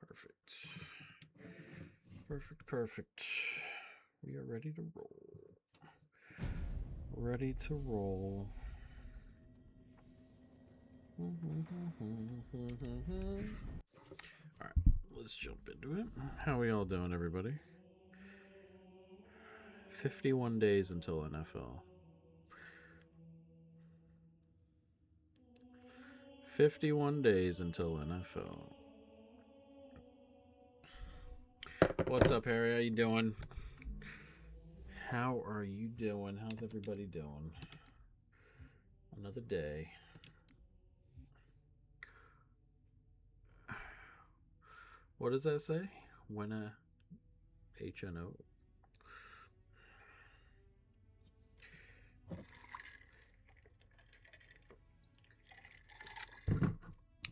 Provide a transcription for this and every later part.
Perfect. Perfect, perfect. We are ready to roll. Ready to roll. Alright, let's jump into it. How we all doing, everybody? 51 days until NFL. 51 days until NFL. What's up, Harry? How you doing? How are you doing? How's everybody doing? Another day. What does that say? When a HNO?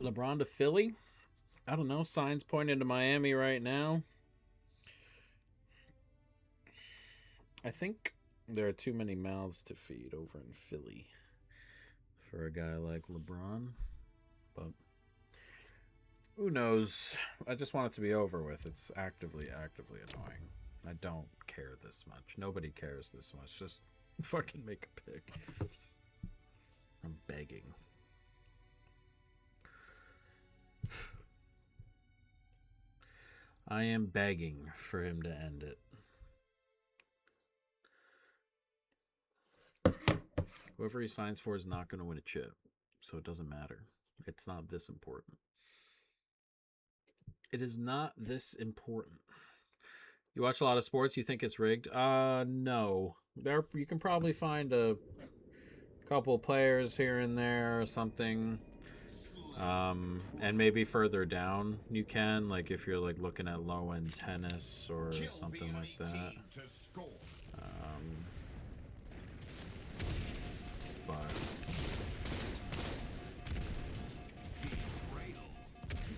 LeBron to Philly? I don't know. Signs pointing to Miami right now. I think there are too many mouths to feed over in Philly for a guy like LeBron. But who knows? I just want it to be over with. It's actively annoying. I don't care this much. Nobody cares this much. Just fucking make a pick. I'm begging. I am begging for him to end it. Whoever he signs for is not going to win a chip, so it doesn't matter. It's not this important. It is not this important. You watch a lot of sports, you think it's rigged? No. You can probably find a couple players here and there or something. And maybe further down you can, like if you're like looking at low-end tennis or something like that.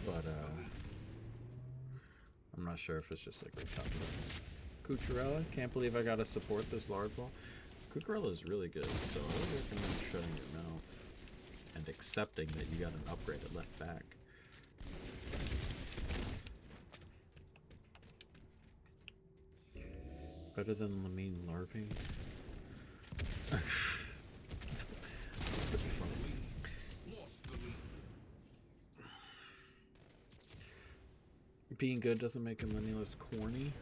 But I'm not sure if it's just like Cucurella. Can't believe I gotta support this large ball. Cucurella is really good, so I would recommend shutting your mouth and accepting that you got an upgraded left back. Better than Lamine Larpy. That's pretty funny. Being good doesn't make him any less corny.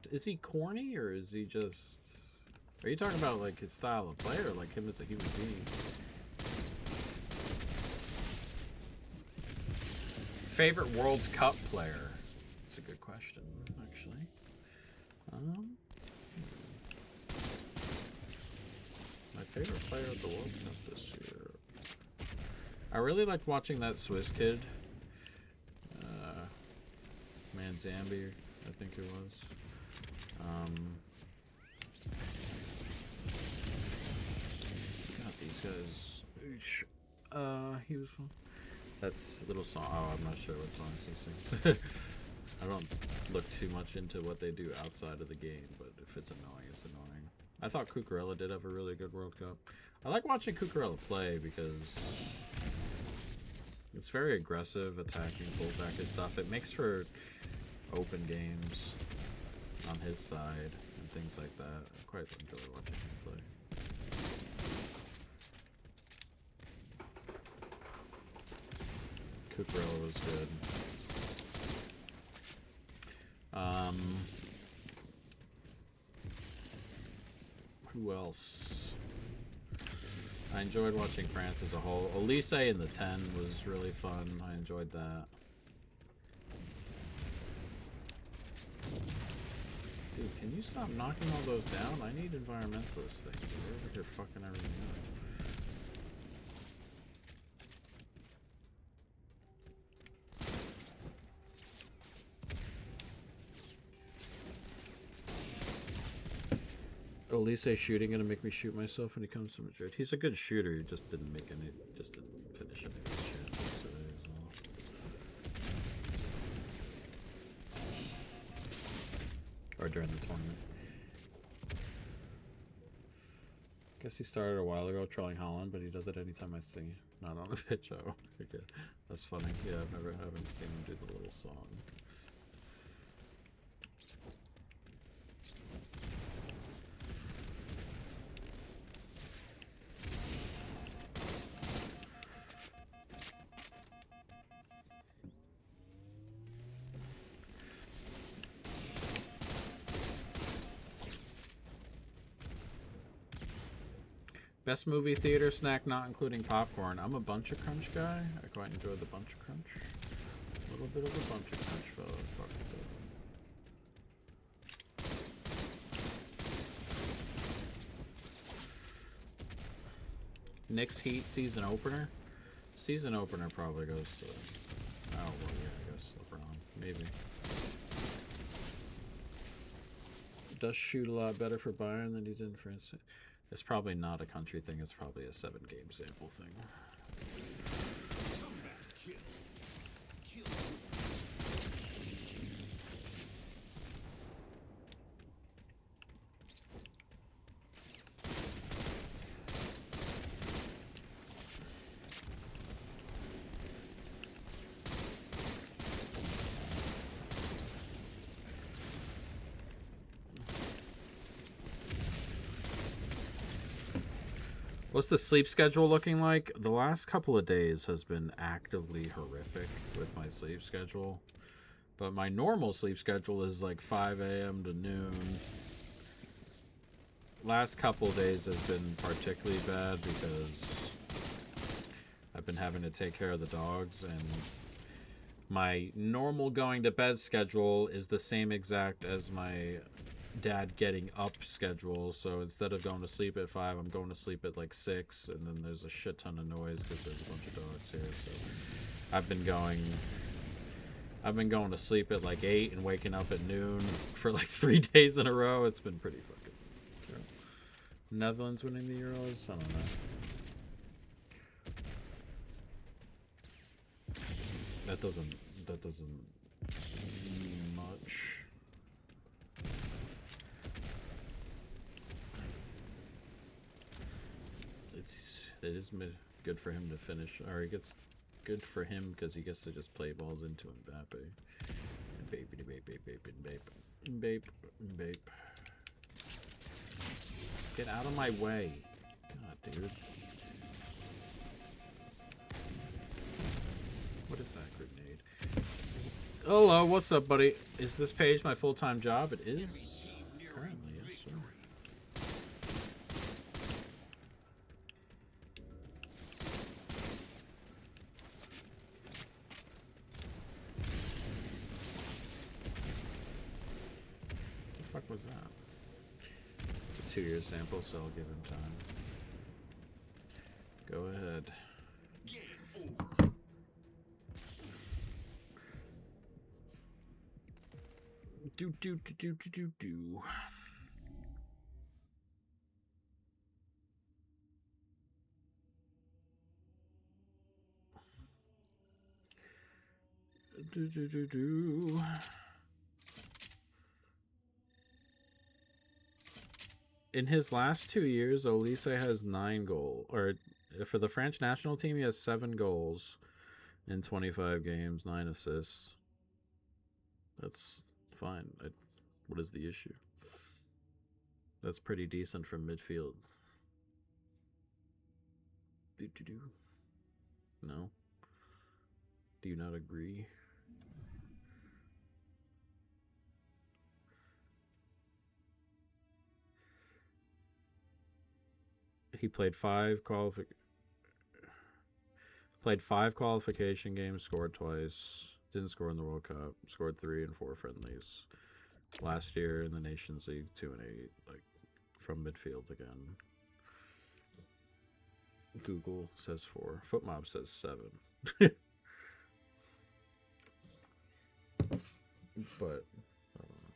Is he corny or is he just... Are you talking about like his style of play or like him as a human being? Favorite World Cup player? That's a good question, actually. My favorite player at the World Cup this year. I really liked watching that Swiss kid. Manzambi, I think it was. God, these guys. He was fun. That's a little song. Oh, I'm not sure what songs he sings. I don't look too much into what they do outside of the game, but if it's annoying, it's annoying. I thought Cucurella did have a really good World Cup. I like watching Cucurella play because it's very aggressive, attacking, fullback and stuff. It makes for open games on his side and things like that. I quite enjoy watching him play. Cucurella was good. Who else? I enjoyed watching France as a whole. Elise in the 10 was really fun. I enjoyed that. Dude, can you stop knocking all those down? I need environmentalist things. You're over here fucking everything up. Elise shooting gonna make me shoot myself when he comes to Madrid. He's a good shooter. He just didn't make any. Just didn't finish any of his chances today as well. Or during the tournament. Guess he started a while ago trolling Holland, but he does it anytime I sing. Not on a pitch. Oh, okay. That's funny. Yeah, I haven't seen him do the little song. Best movie theater snack not including popcorn. I'm a Bunch of Crunch guy. I quite enjoy the Bunch of Crunch. A little bit of a Bunch of Crunch, fellas. Fuck it. Knicks Heat season opener. Season opener probably goes to. Oh well, yeah, I guess LeBron maybe. Does shoot a lot better for Bayern than he did for instance. It's probably not a country thing. It's probably a 7-game sample thing. What's the sleep schedule looking like? The last couple of days has been actively horrific with my sleep schedule. But my normal sleep schedule is like 5 a.m. to noon. Last couple of days has been particularly bad because I've been having to take care of the dogs, and my normal going to bed schedule is the same exact as my dad getting up schedule. So instead of going to sleep at 5, I'm going to sleep at like 6, and then there's a shit ton of noise because there's a bunch of dogs here. So I've been going to sleep at like 8 and waking up at noon for like 3 days in a row. It's been pretty fucking terrible. Netherlands winning the Euros? I don't know. That doesn't mean much. It is good for him to finish, or it gets good for him because he gets to just play balls into Mbappe. Bape. Get out of my way. God, dude. What is that grenade? Hello, what's up, buddy? Is this page my full-time job? It is. Currently, yes, sir. What the fuck was that? A 2-year sample, so I'll give him time. Go ahead. Do. In his last 2 years, Olise has 9 goals. Or for the French national team, he has 7 goals in 25 games, 9 assists. That's fine. What is the issue? That's pretty decent from midfield. No? Do you not agree? He played 5 qualification games, scored twice. Didn't score in the World Cup. Scored 3 and 4 friendlies. Last year in the Nations League, 2 and 8, like from midfield again. Google says 4. FootMob says 7. But I don't know.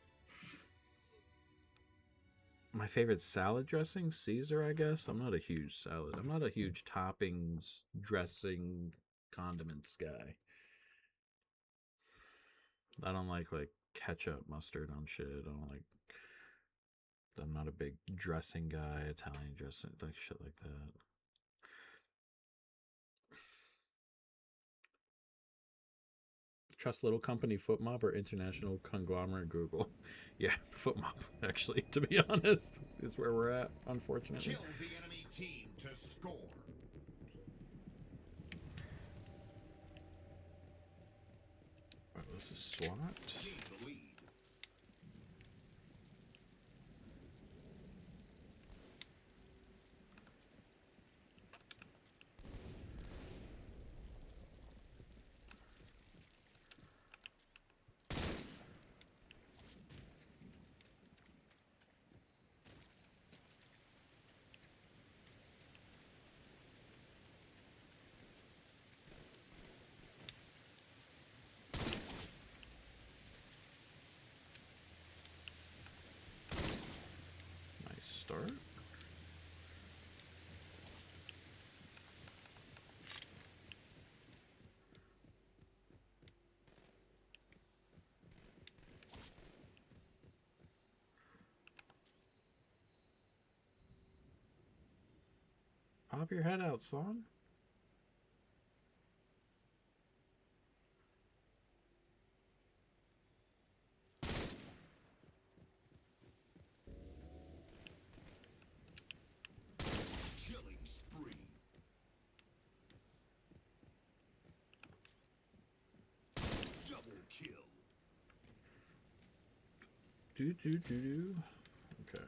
My favorite salad dressing, Caesar, I guess. I'm not a huge toppings, dressing, condiments guy. I don't like ketchup, mustard on shit. I'm not a big dressing guy, Italian dressing, like shit like that. Trust little company FootMob or international conglomerate Google? Yeah, FootMob, actually, to be honest, is where we're at, unfortunately. Kill the enemy team to score. Alright, this is SWAT. Gain the lead. Pop your head out, son. Killing spree. Double kill. Do. Okay.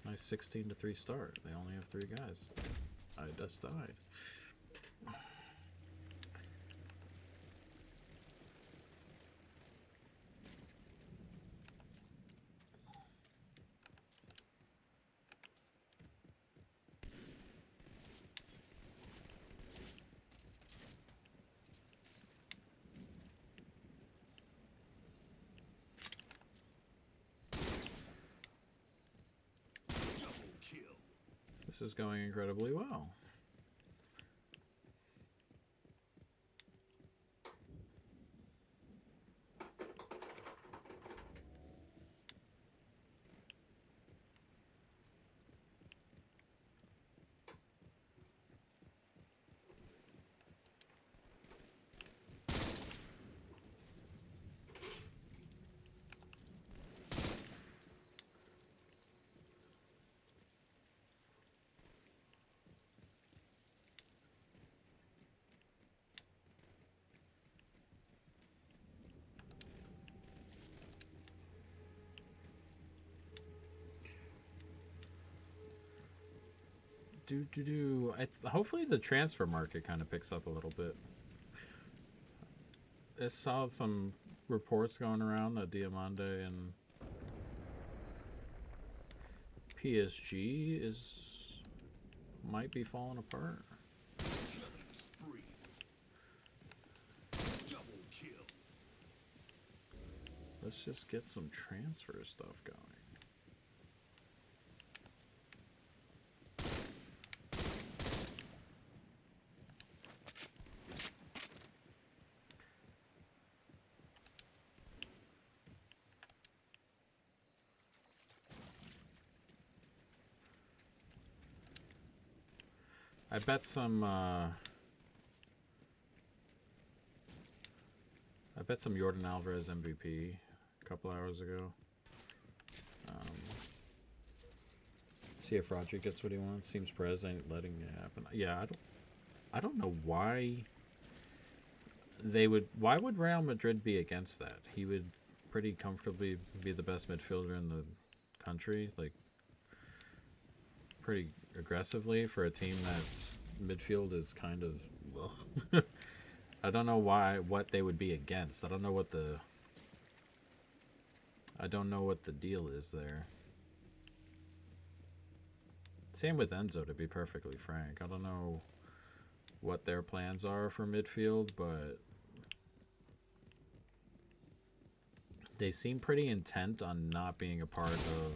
Nice 16-3 start. They only have 3 guys. I just died. Double kill. This is going incredibly well. Hopefully the transfer market kind of picks up a little bit. I saw some reports going around that Diamande and PSG might be falling apart. Killing spree. Double kill. Let's just get some transfer stuff going. I bet some Jordan Alvarez MVP a couple hours ago. See if Roger gets what he wants. Seems Perez ain't letting it happen. Yeah, I don't know why they would. Why would Real Madrid be against that? He would pretty comfortably be the best midfielder in the country, like pretty aggressively for a team that's midfield is kind of well. I don't know what they would be against. I don't know what the deal is there. Same with Enzo, to be perfectly frank. I don't know what their plans are for midfield, but they seem pretty intent on not being a part of,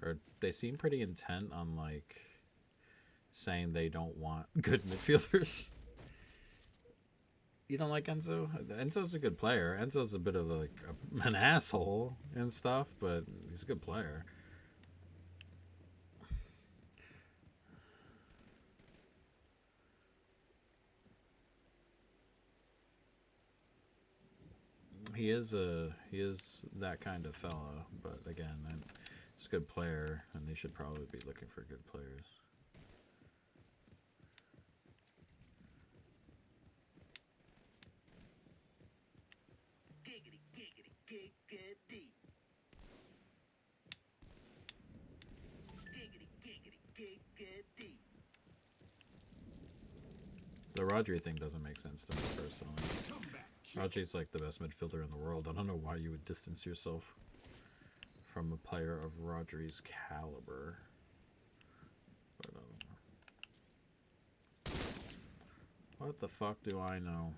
or they seem pretty intent on like saying they don't want good midfielders. You don't like Enzo? Enzo's a good player. Enzo's a bit of like an asshole and stuff, but he's a good player. He is that kind of fella, but again, he's a good player, and they should probably be looking for good players. The Rodri thing doesn't make sense to me personally. Rodri's like the best midfielder in the world. I don't know why you would distance yourself from a player of Rodri's caliber. But I don't know. What the fuck do I know?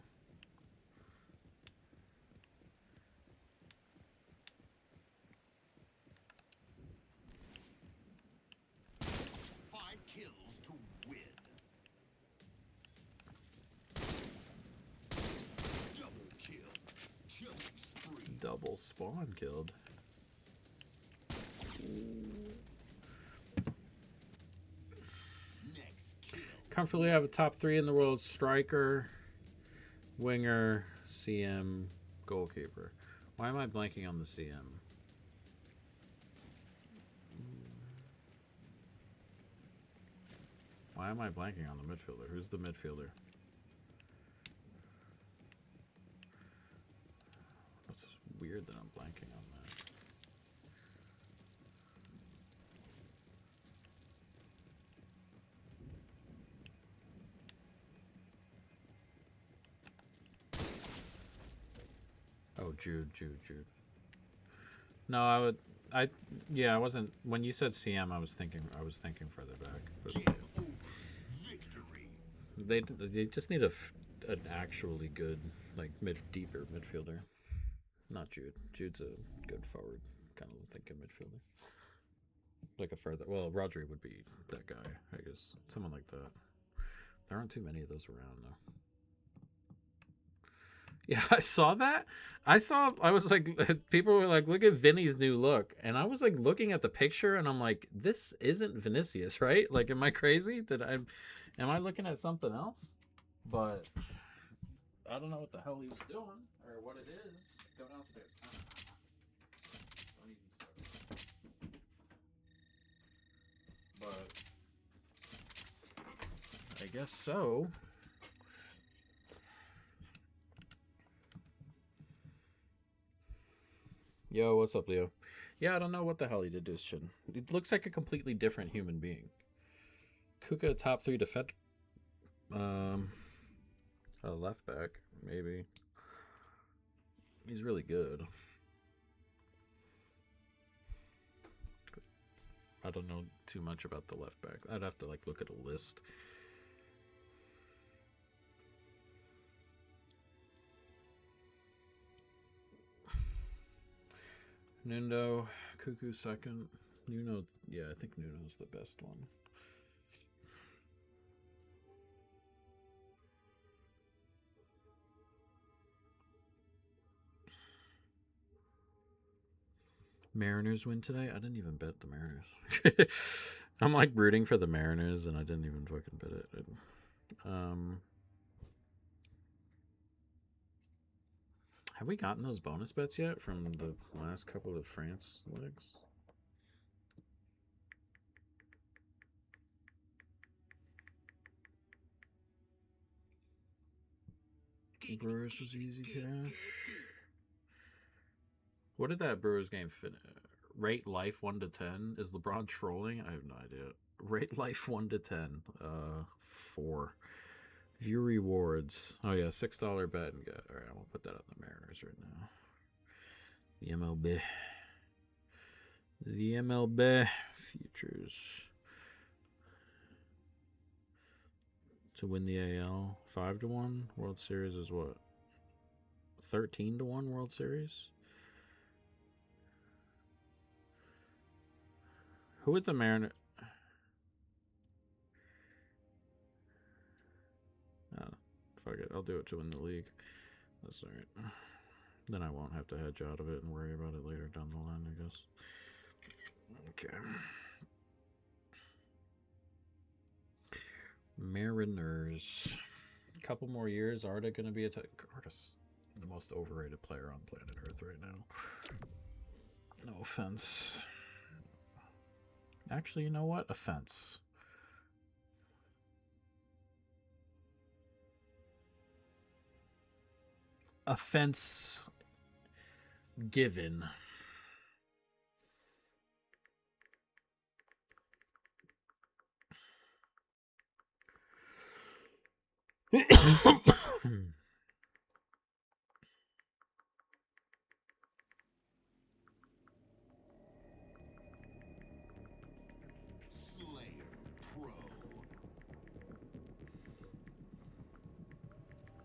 Double spawn killed. Comfortably have a top 3 in the world: striker, winger, CM, goalkeeper. Why am I blanking on the CM? Why am I blanking on the midfielder? Who's the midfielder? That's weird that I'm blanking on that. Oh, Jude. No, yeah, I wasn't. When you said CM, I was thinking further back. But Game over. Victory. they just need an actually good, like, deeper midfielder. Not Jude. Jude's a good forward, kind of thinking midfielder. Like a further. Well, Rodri would be that guy, I guess. Someone like that. There aren't too many of those around, though. Yeah, I saw that. I was like, people were like, look at Vinny's new look. And I was like looking at the picture and I'm like, this isn't Vinicius, right? Like, am I crazy? Am I looking at something else? But I don't know what the hell he was doing or what it is. Go downstairs. Don't even start. But I guess so. Yo, what's up, Leo? Yeah, I don't know what the hell he did to his chin. It looks like a completely different human being. Kuka, top 3 defend. A left back, maybe. He's really good. I don't know too much about the left back. I'd have to like look at a list. Nuno, Cuckoo second. Nuno, yeah, I think Nuno's the best one. Mariners win today? I didn't even bet the Mariners. I'm like rooting for the Mariners and I didn't even fucking bet it. Have we gotten those bonus bets yet from the last couple of France legs? Brewers was easy cash. What did that Brewers game finish? Rate life 1 to 10. Is LeBron trolling? I have no idea. Rate life 1 to 10. 4. View rewards. Oh yeah, $6 bet and get. All right, I'm gonna put that on the Mariners right now. The MLB. The MLB futures to win the AL. 5 to 1. World Series is what? 13 to 1 World Series. Who would the Mariners? Fuck it, I'll do it to win the league. That's alright. Then I won't have to hedge out of it and worry about it later down the line, I guess. Okay. Mariners. A couple more years. Arda going to be Arda's the most overrated player on planet Earth right now. No offense. Actually, you know what? Offense. Offense given. Slayer Pro.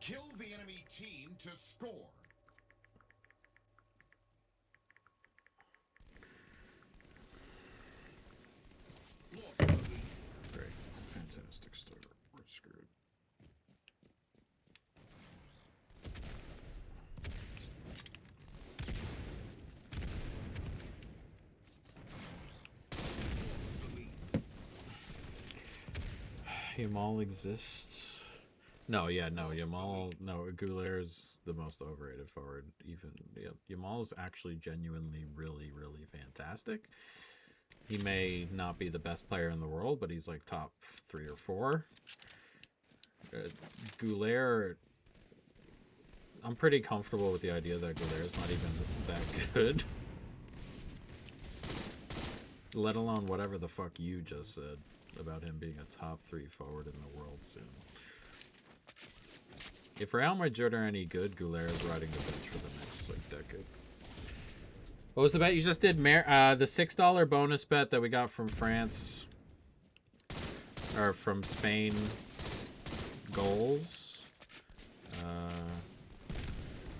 Kill the enemy team to score. Lost the lead. Great. Fantastic start. We're screwed. Yamal exists. No, yeah, no, Yamal, no, Goulet is the most overrated forward. Even Yamal is actually genuinely really, really fantastic. He may not be the best player in the world, but he's like top 3 or 4. Goulet, I'm pretty comfortable with the idea that Goulet is not even that good. Let alone whatever the fuck you just said about him being a top 3 forward in the world soon. If Real Madrid are any good, Goulet is riding the bench for the next like decade. What was the bet you just did? The $6 bonus bet that we got from France or from Spain. Goals.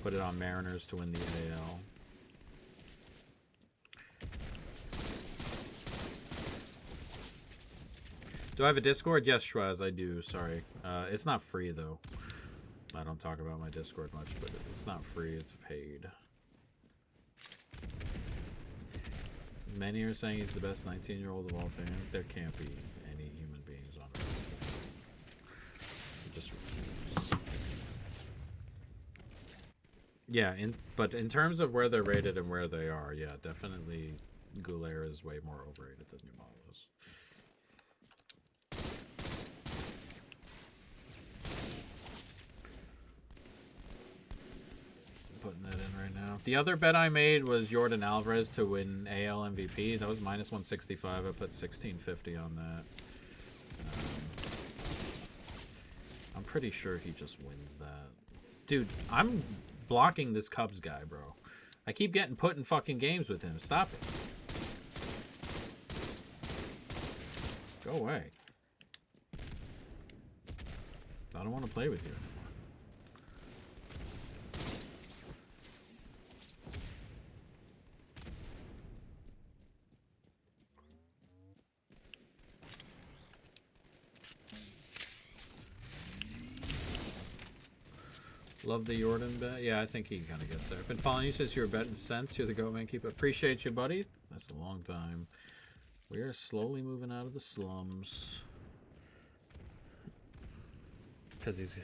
Put it on Mariners to win the AL. Do I have a Discord? Yes, Schwaz, I do. Sorry. It's not free, though. I don't talk about my Discord much, but it's not free. It's paid. Many are saying he's the best 19-year-old of all time. There can't be any human beings on Earth. I just refuse. Yeah, but in terms of where they're rated and where they are, yeah, definitely Goulet is way more overrated than Yamal is. Putting that in right now. The other bet I made was Jordan Alvarez to win AL MVP. That was minus 165. I put 1650 on that. I'm pretty sure he just wins that. Dude, I'm blocking this Cubs guy, bro. I keep getting put in fucking games with him. Stop it. Go away. I don't want to play with you anymore. Love the Jordan bet. Yeah, I think he kind of gets there. Been following you since you were betting sense. You're the goat man. Keep it. Appreciate you, buddy. That's a long time. We are slowly moving out of the slums. Because he's...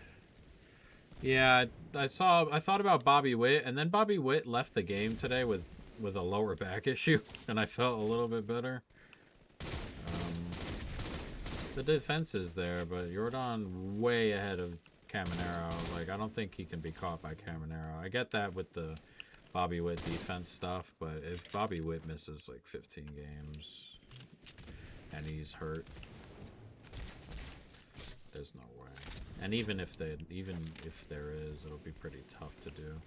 Yeah, I thought about Bobby Witt, and then Bobby Witt left the game today with a lower back issue, and I felt a little bit better. The defense is there, but Jordan way ahead of Caminero. Like, I don't think he can be caught by Caminero. I get that with the Bobby Witt defense stuff, but if Bobby Witt misses like 15 games and he's hurt, there's no way. And even if there is, it'll be pretty tough to do.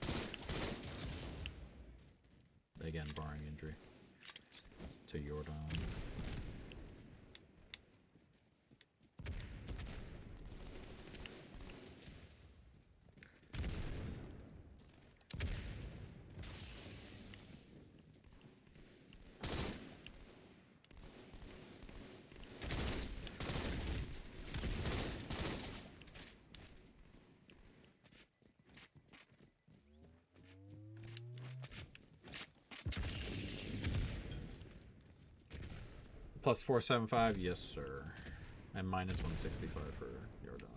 Again, barring injury to Jordan. Plus 475, yes, sir. And minus 165 for Jordan.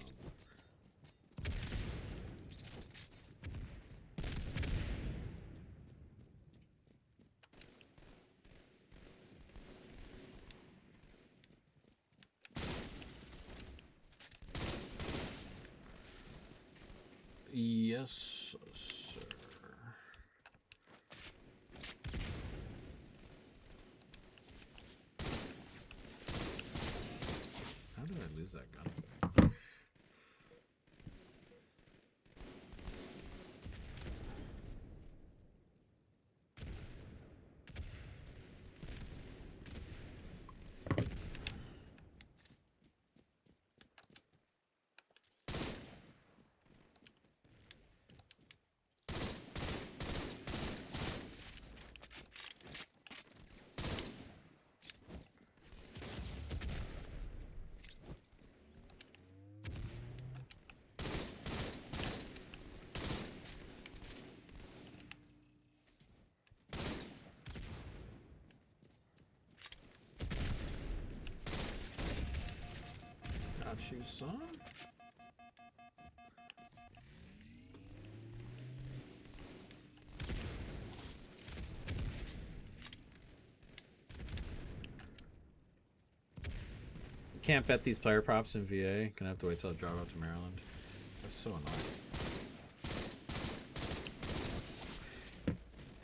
Yes, sir. How did I lose that gun? got you, son. Can't bet these player props in VA. Gonna have to wait till I drive out to Maryland. That's so annoying.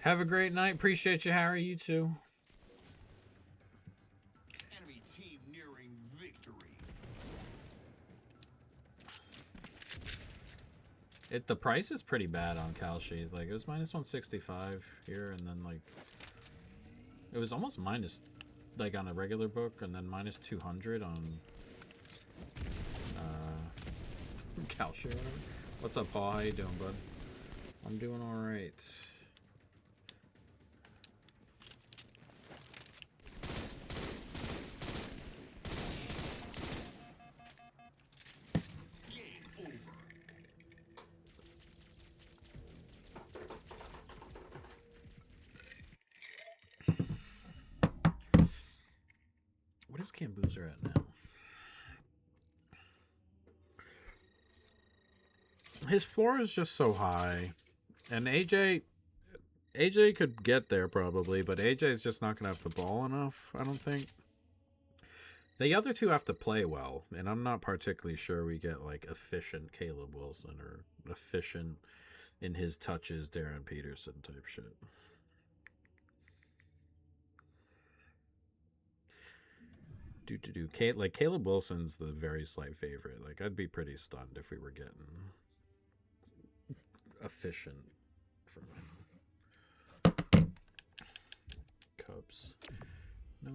Have a great night. Appreciate you, Harry. You too. Enemy team nearing victory. The price is pretty bad on Cal Sheet. Like, it was minus 165 here, and then like it was almost minus, like, on a regular book, and then minus 200 on Cal Sheet. Whatever. What's up, Paul? How you doing, bud? I'm doing all right. What is Camboozler at now? His floor is just so high. And AJ could get there probably, but AJ is just not going to have the ball enough, I don't think. The other two have to play well, and I'm not particularly sure we get like efficient Caleb Wilson or efficient in his touches Darren Peterson type shit. Like Caleb Wilson's the very slight favorite. Like, I'd be pretty stunned if we were getting efficient from him. Cubs. No. I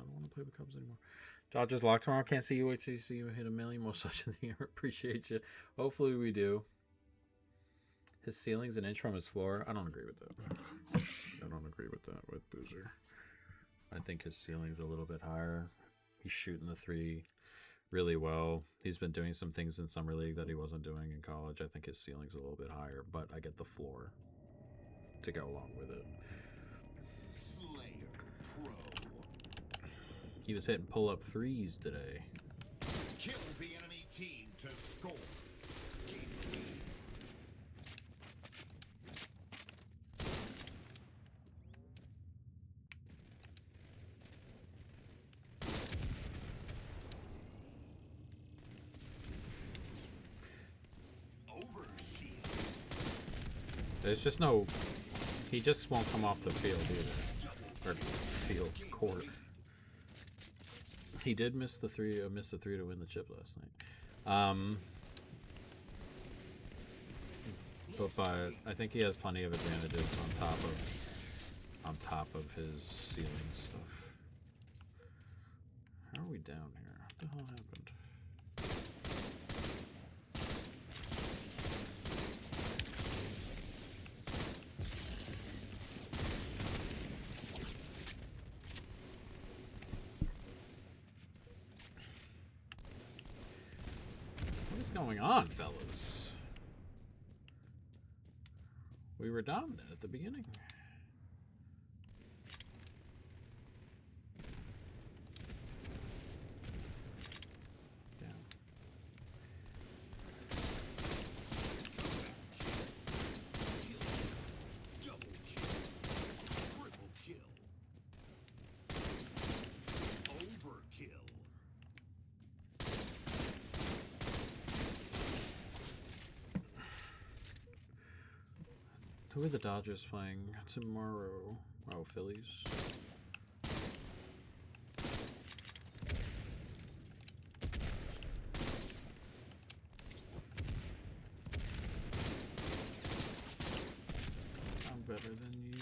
don't want to play with Cubs anymore. Dodgers lock tomorrow. Can't see you. Wait till you see you hit a million more such in the year. Appreciate you. Hopefully we do. His ceiling's an inch from his floor. I don't agree with that. I don't agree with that with Boozer. I think his ceiling's a little bit higher. He's shooting the three really well. He's been doing some things in summer league that he wasn't doing in college. I think his ceiling's a little bit higher, but I get the floor to go along with it. Slayer Pro. He was hitting pull-up threes today. Kill the enemy team to score. Game lead. There's just no... He just won't come off the field either. Or field court. He did miss the three to win the chip last night. But I think he has plenty of advantages on top of his ceiling stuff. How are we down here? What the hell happened? What is going on, fellas? We were dominant at the beginning. Down. Double kill. Triple kill. Overkill. Who are the Dodgers playing tomorrow? Oh, Phillies. I'm better than you.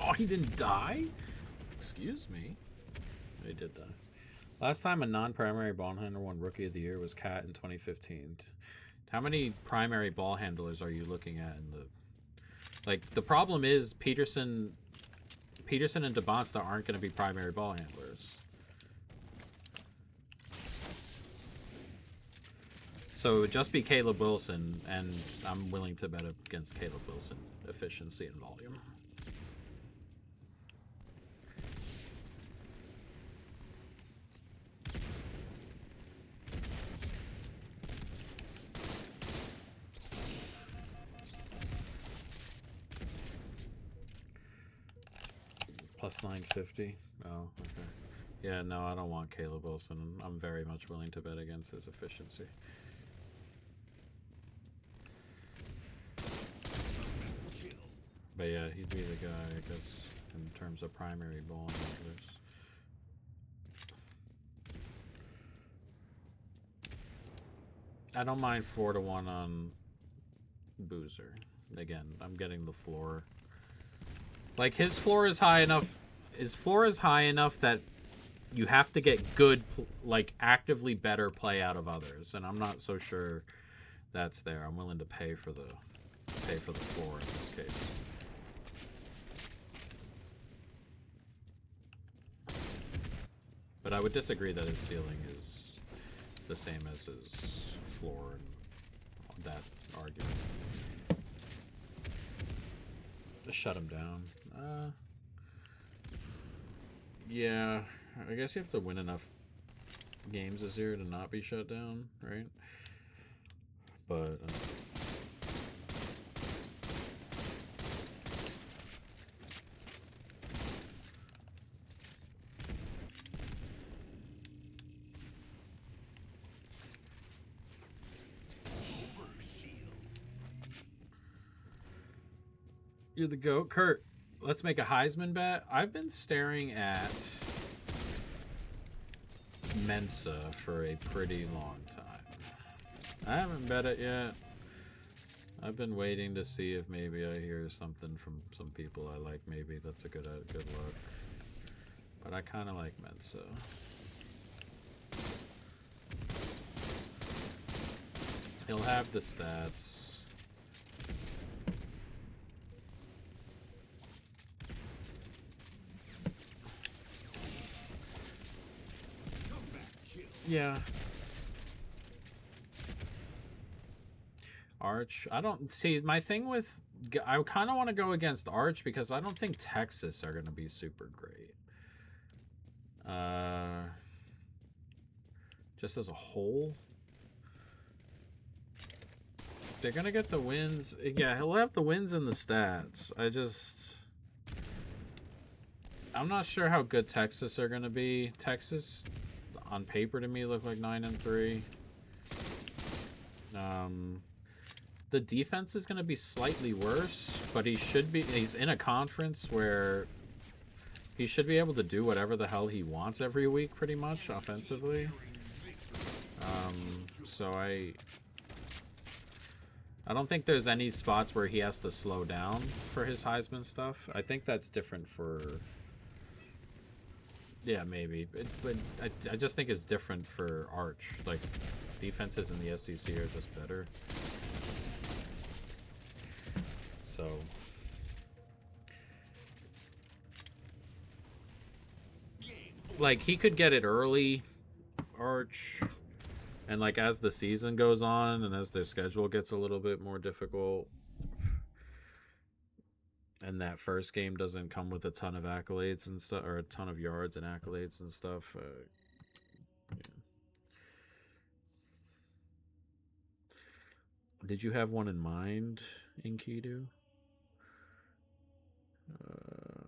Oh, he didn't die? Excuse me. He did die. Last time a non-primary ball handler won Rookie of the Year was Cat in 2015. How many primary ball handlers are you looking at in the... Like, the problem is Peterson and DeBonsta aren't going to be primary ball handlers. So it would just be Caleb Wilson, and I'm willing to bet against Caleb Wilson efficiency and volume. Plus 950. Oh, okay. Yeah, no, I don't want Caleb Wilson. I'm very much willing to bet against his efficiency. But yeah, he'd be the guy, I guess, in terms of primary ball numbers. I don't mind 4-1 on Boozer. Again, I'm getting the floor. Like, his floor is high enough. His floor is high enough that you have to get good, like, actively better play out of others, and I'm not so sure that's there. I'm willing to pay for the floor in this case. But I would disagree that his ceiling is the same as his floor in that argument. Shut him down. Yeah, I guess you have to win enough games this year to not be shut down, right? But you're the GOAT. Kurt, let's make a Heisman bet. I've been staring at Mensa for a pretty long time. I haven't bet it yet. I've been waiting to see if maybe I hear something from some people I like. Maybe that's a good look. But I kind of like Mensa. He'll have the stats. Yeah. Arch. I don't see my thing with. I kind of want to go against Arch because I don't think Texas are going to be super great. Just as a whole, they're going to get the wins. Yeah, he'll have the wins and the stats. I'm not sure how good Texas are going to be. Texas, on paper to me, look like 9-3. The defense is going to be slightly worse, but he's in a conference where he should be able to do whatever the hell he wants every week, pretty much, offensively. So I don't think there's any spots where he has to slow down for his Heisman stuff. I think that's different for... Yeah, maybe. But I just think it's different for Arch. Like, defenses in the SEC are just better. So... Like, he could get it early, Arch, and, like, as the season goes on and as their schedule gets a little bit more difficult, and that first game doesn't come with a ton of accolades and stuff, or a ton of yards and accolades and stuff. Yeah. Did you have one in mind, Enkidu?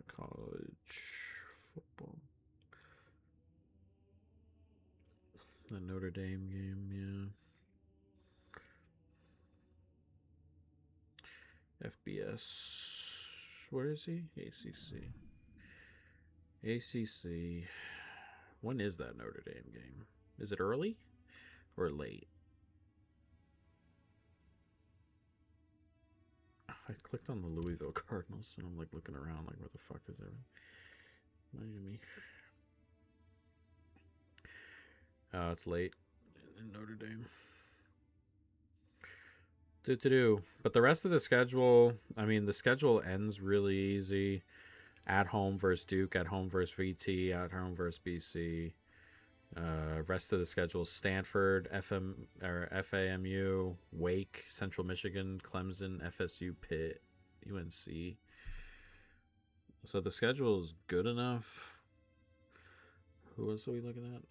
College football. The Notre Dame game, yeah. FBS. Where is he? ACC. ACC. When is that Notre Dame game? Is it early or late? I clicked on the Louisville Cardinals and I'm like looking around like where the fuck is everything? Miami. It's late in Notre Dame. But the rest of the schedule, I mean, the schedule ends really easy. At home versus Duke, at home versus VT, at home versus BC. Rest of the schedule: Stanford, FAMU, Wake, Central Michigan, Clemson, FSU, Pitt, UNC. So the schedule is good enough. Who else are we looking at?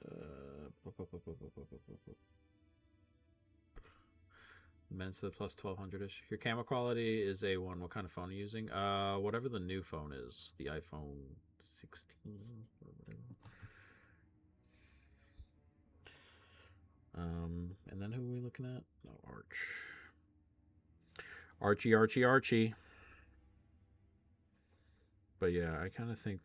Men's to the plus 1200-ish. Your camera quality is A1. What kind of phone are you using? Whatever the new phone is. The iPhone 16 or whatever. And then who are we looking at? No, Archie. But yeah, I kind of think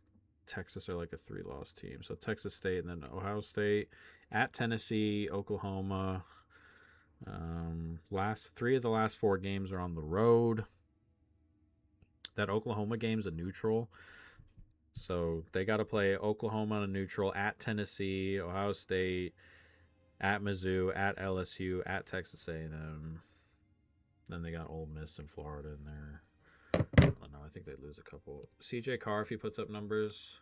Texas are like a 3-loss team. So Texas State and then Ohio State, at Tennessee, Oklahoma. Last 3 of the last 4 games are on the road. That Oklahoma game's a neutral. So they got to play Oklahoma on a neutral, at Tennessee, Ohio State, at Mizzou, at LSU, at Texas A&M. Then they got Ole Miss and Florida in there. I don't know. I think they lose a couple. CJ Carr, if he puts up numbers.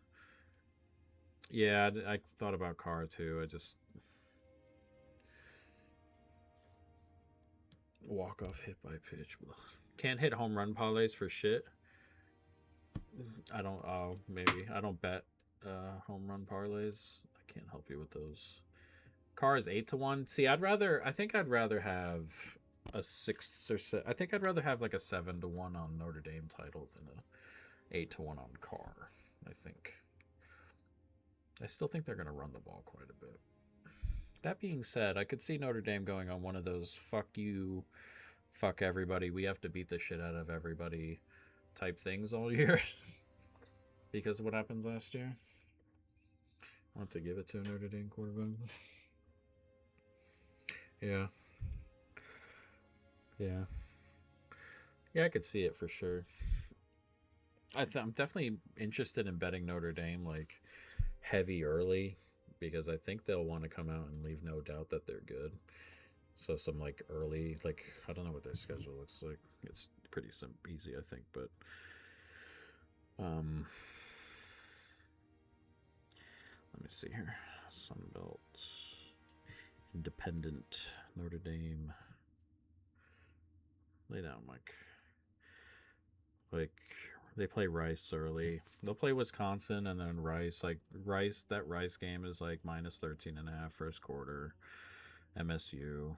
Yeah, I thought about Carr too. I just walk off hit by pitch. Can't hit home run parlays for shit. I don't. Oh, maybe I don't bet home run parlays. I can't help you with those. Carr is 8-1. See, I think I'd rather have a 6 or 7. I think I'd rather have like a 7-1 on Notre Dame title than a 8-1 on Carr. I think. I still think they're going to run the ball quite a bit. That being said, I could see Notre Dame going on one of those fuck you, fuck everybody, we have to beat the shit out of everybody type things all year. Because of what happened last year. I want to give it to a Notre Dame quarterback. Yeah. Yeah, I could see it for sure. I'm definitely interested in betting Notre Dame like heavy early because I think they'll want to come out and leave no doubt that they're good. So some like early, like I don't know what their schedule looks like. It's pretty easy, I think, but let me see here. Sunbelt, Independent, Notre Dame. Lay down, Mike. Like they play Rice early. They'll play Wisconsin and then Rice. Like that Rice game is like minus 13.5 first quarter. MSU.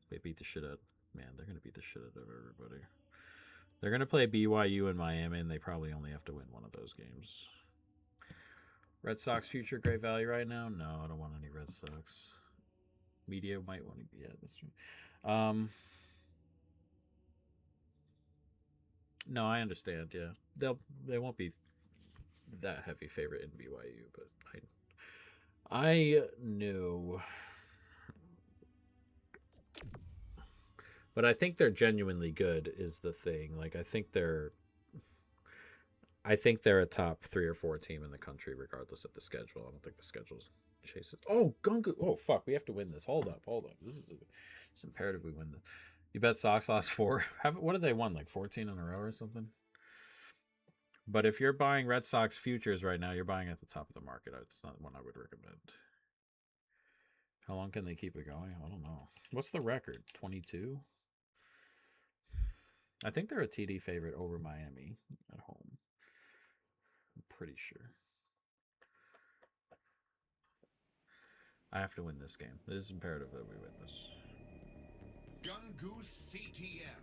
They beat the shit out. Man, they're gonna beat the shit out of everybody. They're gonna play BYU and Miami, and they probably only have to win one of those games. Red Sox future great value right now? No, I don't want any Red Sox. Media might want to. Yeah, that's true. No, I understand. Yeah, they won't be that heavy favorite in BYU, but I knew. But I think they're genuinely good is the thing. Like I think they're a top 3 or 4 team in the country, regardless of the schedule. I don't think the schedule's chases. Oh, Gungu. Oh, fuck. We have to win this. Hold up. It's imperative we win this. You bet Sox last 4. What have they won? Like 14 in a row or something? But if you're buying Red Sox futures right now, you're buying at the top of the market. It's not one I would recommend. How long can they keep it going? I don't know. What's the record? 22? I think they're a TD favorite over Miami at home. I'm pretty sure. I have to win this game. It is imperative that we win this. Gun Goose CTF.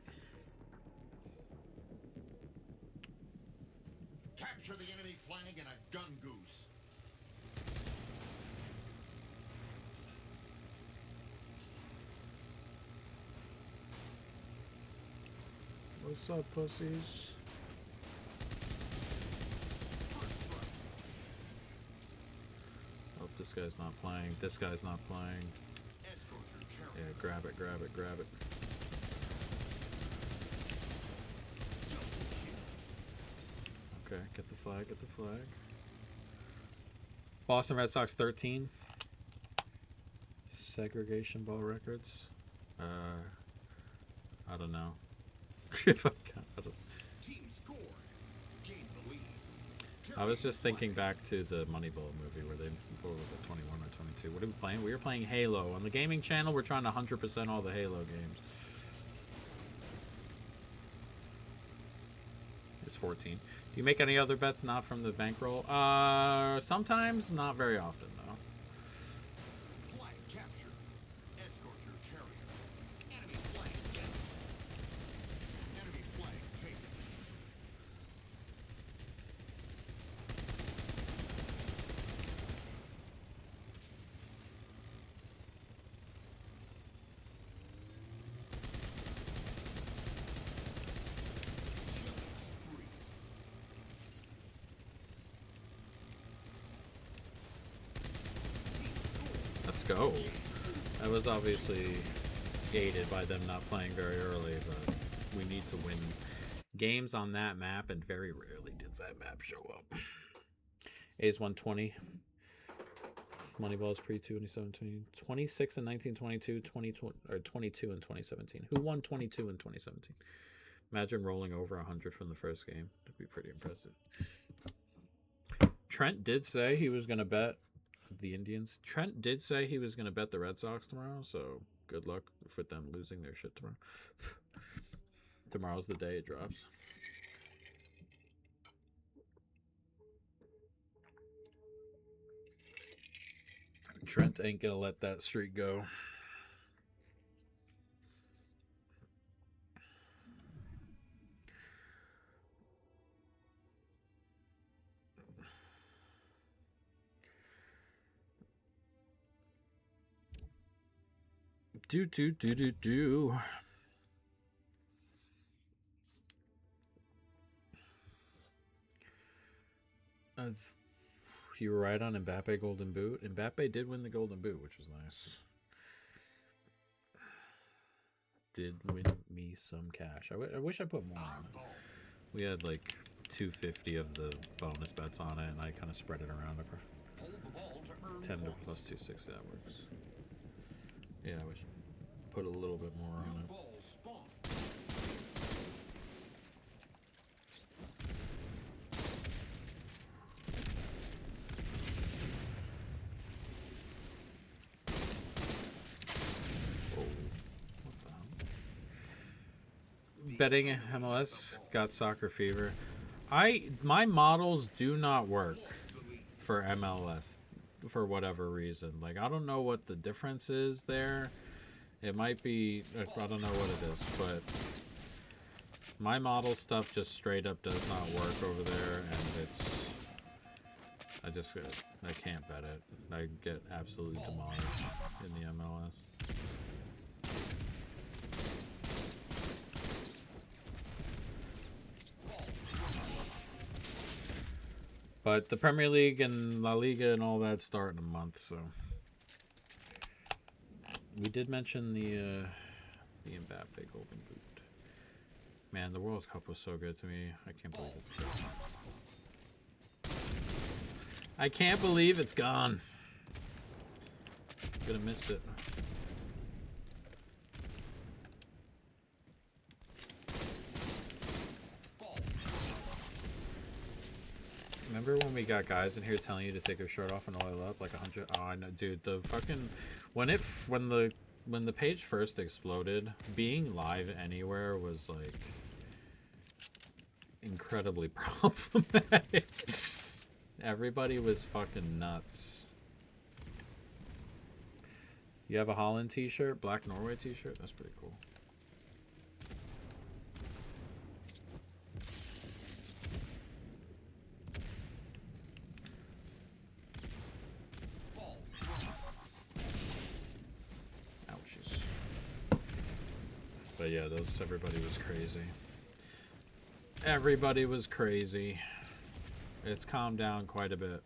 Capture the enemy flag in a Gun Goose. What's up, pussies? Oh, this guy's not playing. This guy's not playing. Yeah, grab it. Okay, get the flag. Boston Red Sox 13. Segregation ball records. I don't know. If I don't. Team scored. Gain the lead. I was just thinking back to the Moneyball movie where they, what was it, 21 or 22? What are we playing? We were playing Halo. On the gaming channel, we're trying to 100% all the Halo games. It's 14. Do you make any other bets not from the bankroll? Sometimes, not very often, though. Flag capture. Escort your carrier. Enemy flag get. Enemy flag taken. Let's go. That was obviously aided by them not playing very early, but we need to win games on that map, and very rarely did that map show up. A's 120. Moneyball's pre 2017. 26 in 1922, 22 in 2017. Who won 22 in 2017? Imagine rolling over 100 from the first game. That'd be pretty impressive. Trent did say he was going to bet the Indians. Trent did say he was going to bet the Red Sox tomorrow, so good luck with them losing their shit tomorrow. Tomorrow's the day it drops. Trent ain't going to let that streak go. Do. You were right on Mbappe Golden Boot. Mbappe did win the Golden Boot, which was nice. Did win me some cash. I wish I put more on it. We had like 250 of the bonus bets on it, and I kind of spread it around. 10 to plus 260, that works. Yeah, I wish put a little bit more on it. Betting MLS, got soccer fever. My models do not work for MLS for whatever reason. Like, I don't know what the difference is there. It might be, I don't know what it is, but my model stuff just straight up does not work over there, and I can't bet it. I get absolutely demolished in the MLS. But the Premier League and La Liga and all that start in a month, so we did mention the Mbappe Golden Boot. Man, the World Cup was so good to me. I can't believe it's gone. I can't believe it's gone. Gonna miss it. Remember when we got guys in here telling you to take their shirt off and oil up like 100? Oh, I know, dude. The fucking when the page first exploded, being live anywhere was like incredibly problematic. Everybody was fucking nuts. You have a Holland t-shirt, Black Norway t-shirt? That's pretty cool. Ouchies. But yeah, everybody was crazy. Everybody was crazy. It's calmed down quite a bit.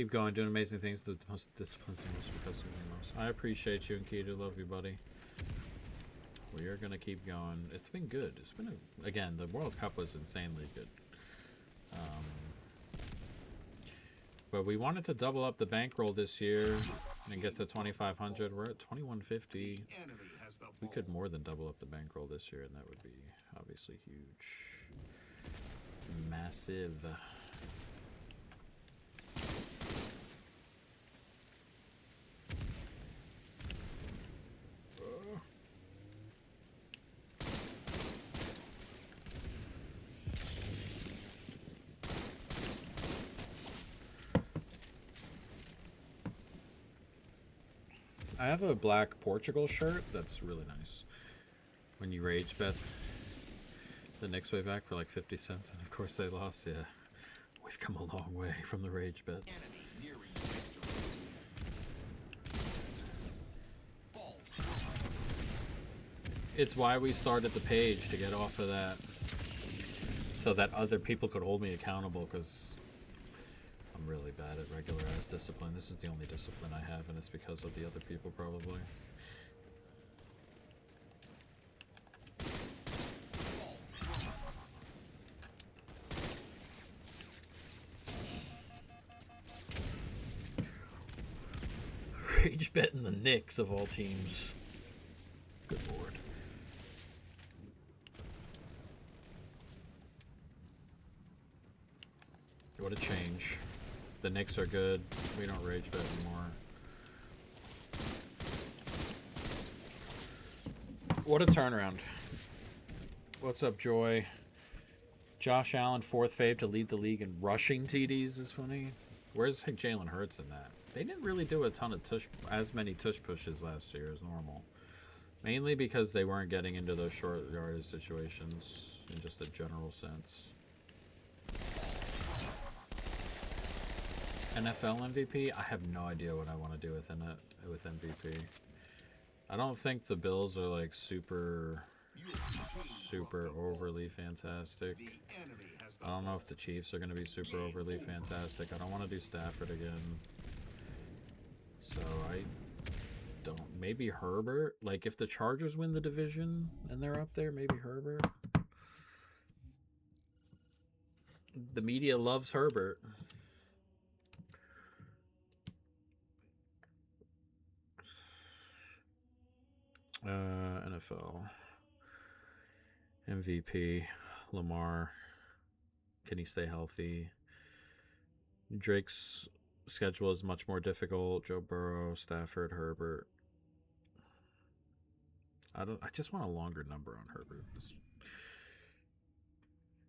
Keep going, doing amazing things. The most disciplined, most impressive thing most. I appreciate you, and Keita. Love you, buddy. We are gonna keep going. It's been good. It's been again. The World Cup was insanely good. But we wanted to double up the bankroll this year and get to 2,500. We're at 2,150. We could more than double up the bankroll this year, and that would be obviously huge, massive. I have a black Portugal shirt that's really nice. When you rage bet the Knicks way back for like 50 cents, and of course they lost. Yeah, we've come a long way from the rage bets. It's why we started the page, to get off of that, so that other people could hold me accountable, because I'm really bad at regularized discipline. This is the only discipline I have, and it's because of the other people, probably. Rage betting the Knicks of all teams. Good lord. What a change. The Knicks are good. We don't rage bet anymore. What a turnaround. What's up, Joy? Josh Allen, 4th fave to lead the league in rushing TDs is funny. Where's Jalen Hurts in that? They didn't really do a ton of as many tush pushes last year as normal. Mainly because they weren't getting into those short yardage situations in just a general sense. NFL MVP? I have no idea what I want to do with MVP. I don't think the Bills are like super overly fantastic. I don't know if the Chiefs are going to be super overly fantastic. I don't want to do Stafford again. So I don't. Maybe Herbert. Like if the Chargers win the division and they're up there, maybe Herbert. The media loves Herbert. NFL MVP Lamar. Can he stay healthy? Drake's schedule is much more difficult. Joe Burrow, Stafford, Herbert. I just want a longer number on Herbert.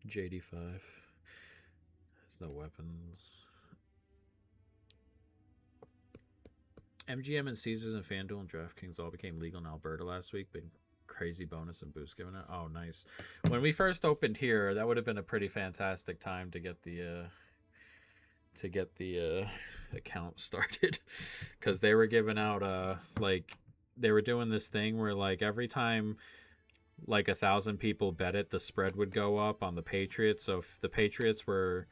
JD5. There's no weapons. MGM and Caesars and FanDuel and DraftKings all became legal in Alberta last week. Big crazy bonus and boost given it. Oh, nice. When we first opened here, that would have been a pretty fantastic time to get the account started, because they were giving out like they were doing this thing where like every time like 1,000 people bet it, the spread would go up on the Patriots. So if the Patriots were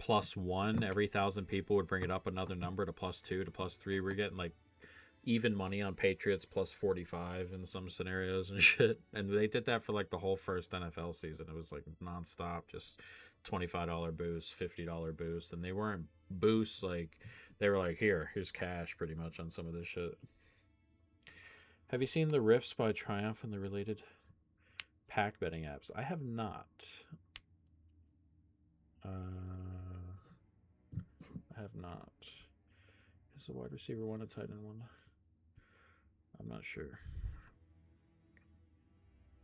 +1, every 1,000 people would bring it up another number to +2 to +3. We're getting like even money on Patriots +45 in some scenarios and shit. And they did that for like the whole first NFL season. It was like nonstop, just $25 boost, $50 boost. And they weren't boosts, like they were like, here's cash pretty much on some of this shit. Have you seen the Rifts by Triumph and the related pack betting apps? I have not. I have not. Is the wide receiver one a tight end one? I'm not sure.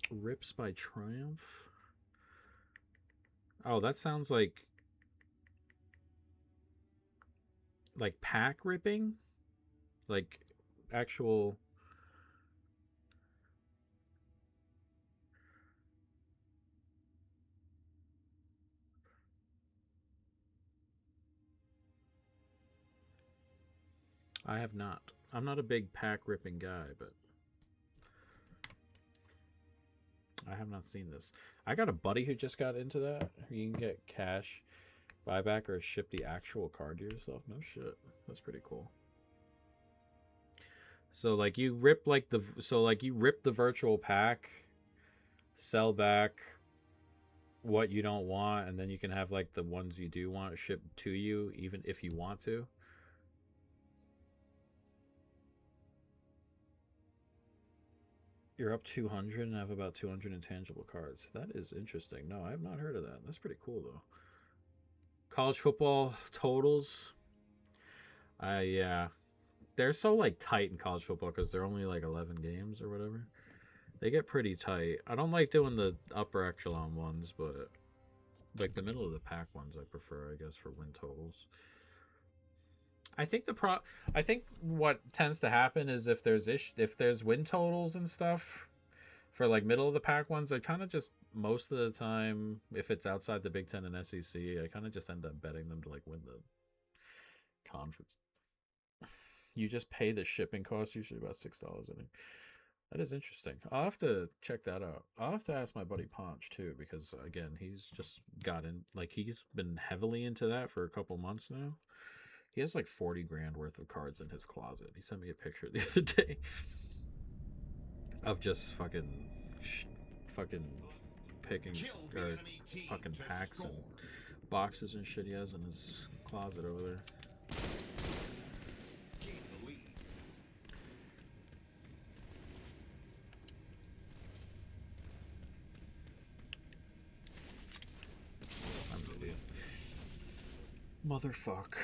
Rips by Triumph? Oh, that sounds like pack ripping? Like actual... I have not. I'm not a big pack ripping guy, but I have not seen this. I got a buddy who just got into that. You can get cash Buy back or ship the actual card to yourself. No shit. That's pretty cool. So like you rip like you rip the virtual pack, sell back what you don't want, and then you can have like the ones you do want shipped to you, even if you want to. You're up 200 and have about 200 intangible cards. That is interesting. No, I have not heard of that. That's pretty cool though. College football totals. Yeah. They're so like tight in college football because they're only like 11 games or whatever. They get pretty tight. I don't like doing the upper echelon ones, but like the middle of the pack ones I prefer, I guess, for win totals. I think I think what tends to happen is if there's win totals and stuff for like middle of the pack ones, I kind of just most of the time, if it's outside the Big Ten and SEC, I kind of just end up betting them to like win the conference. You just pay the shipping cost, usually about $6. I think that is interesting. I'll have to check that out. I'll have to ask my buddy Ponch too, because again, he's just gotten like he's been heavily into that for a couple months now. He has like 40 grand worth of cards in his closet. He sent me a picture the other day of just fucking picking or fucking packs and boxes and shit he has in his closet over there. I'm an idiot. Motherfuck.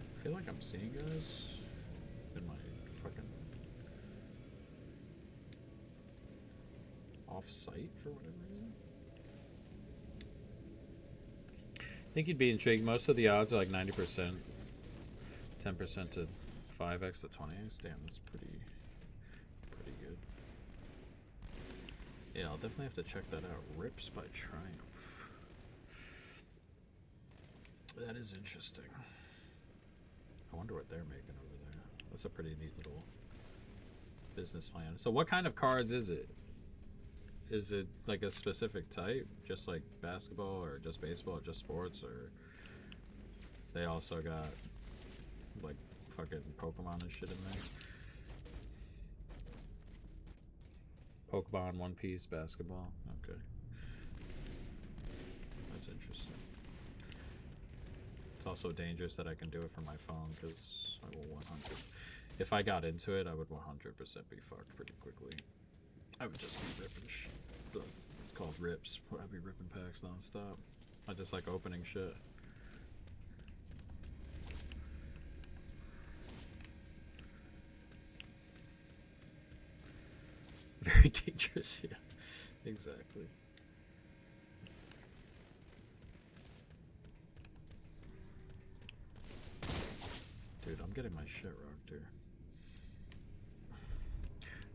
I feel like I'm seeing guys in my fucking off-site for whatever reason. I think you'd be intrigued. Most of the odds are like 90%, 10% to 5x to 20x. Damn, that's pretty good. Yeah, I'll definitely have to check that out. Rips by Triumph. That is interesting. I wonder what they're making over there. That's a pretty neat little business plan. So what kind of cards is it? Is it like a specific type? Just like basketball or just baseball or just sports? Or they also got like fucking Pokemon and shit in there? Pokemon, One Piece, basketball. Okay. That's interesting. It's also dangerous that I can do it from my phone because I will 100. If I got into it, I would 100% be fucked pretty quickly. I would just be ripping shit. It's called rips. I'd be ripping packs nonstop. I just like opening shit. Very dangerous, yeah. Exactly. Dude, I'm getting my shit rocked here.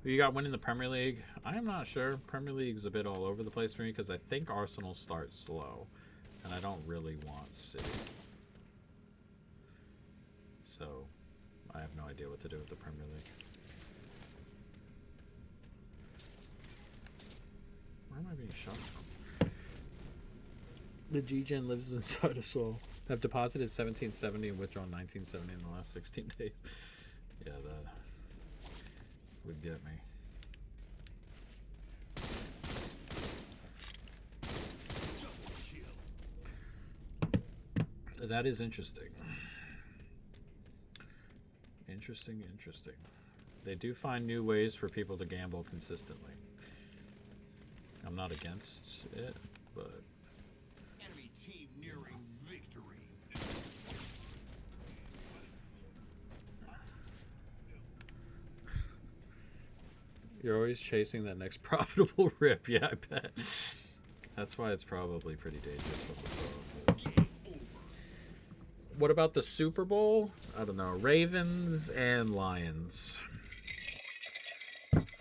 Who you got winning the Premier League? I am not sure. Premier League's a bit all over the place for me because I think Arsenal starts slow. And I don't really want City. So, I have no idea what to do with the Premier League. Where am I being shot from? The G-Gen lives inside a soul. I've deposited 1770 and withdrawn 1970 in the last 16 days. Yeah, that would get me. That is interesting. Interesting. They do find new ways for people to gamble consistently. I'm not against it, but Enemy team nearing victory. you're always chasing that next profitable rip. Yeah, I bet. That's why it's probably pretty dangerous from the phone. What about the Super Bowl? I don't know. Ravens and Lions.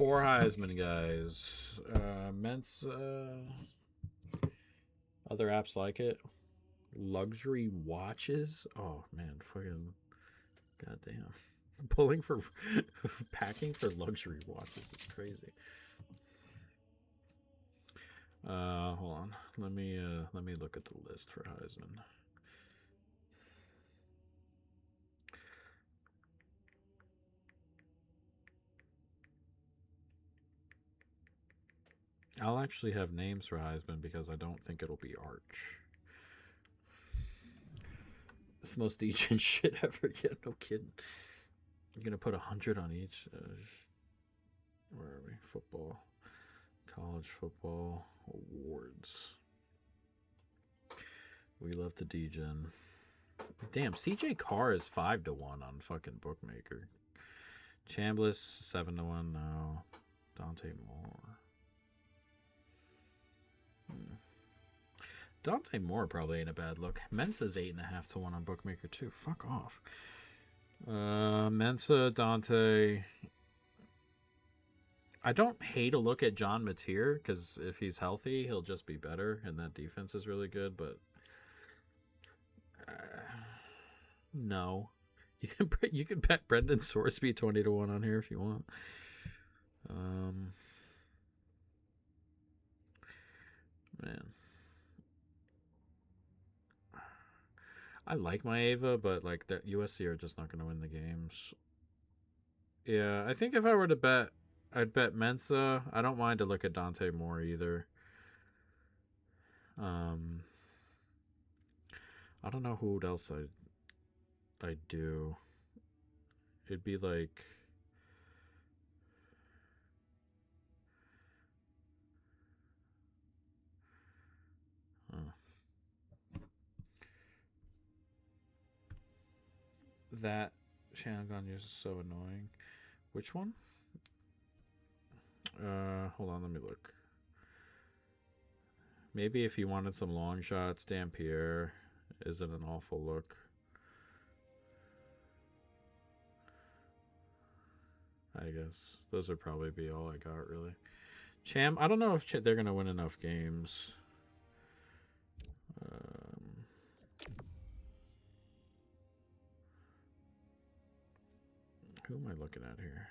4 Heisman guys. Mensa. Other apps like it. Luxury watches. Oh man, fucking goddamn. Pulling for packing for luxury watches is crazy. Hold on. Let me look at the list for Heisman. I'll actually have names for Heisman because I don't think it'll be Arch. It's the most degen shit ever. Yeah, no kidding. You're gonna put 100 on each. Where are we? Football, college football awards. We love the degen. Damn, CJ Carr is 5-1 on fucking Bookmaker. Chambliss 7-1 now. Dante Moore. Dante Moore probably ain't a bad look. Mensa's 8.5-1 on Bookmaker too. Fuck off. Mensa, Dante. I don't hate a look at John Mateer because if he's healthy, he'll just be better, and that defense is really good. But no, you can bet Brendan Sorsby 20-1 on here if you want. Man, I like my Ava, but like the USC are just not going to win the games. Yeah, I think if I were to bet, I'd bet Mensa. I don't mind to look at Dante Moore either. I don't know who else I do. It'd be like that Shangon is so annoying. Which one? Hold on, let me look. Maybe if you wanted some long shots, Dampier isn't an awful look. I guess those would probably be all I got, really. Cham, I don't know if they're going to win enough games. Who am I looking at here?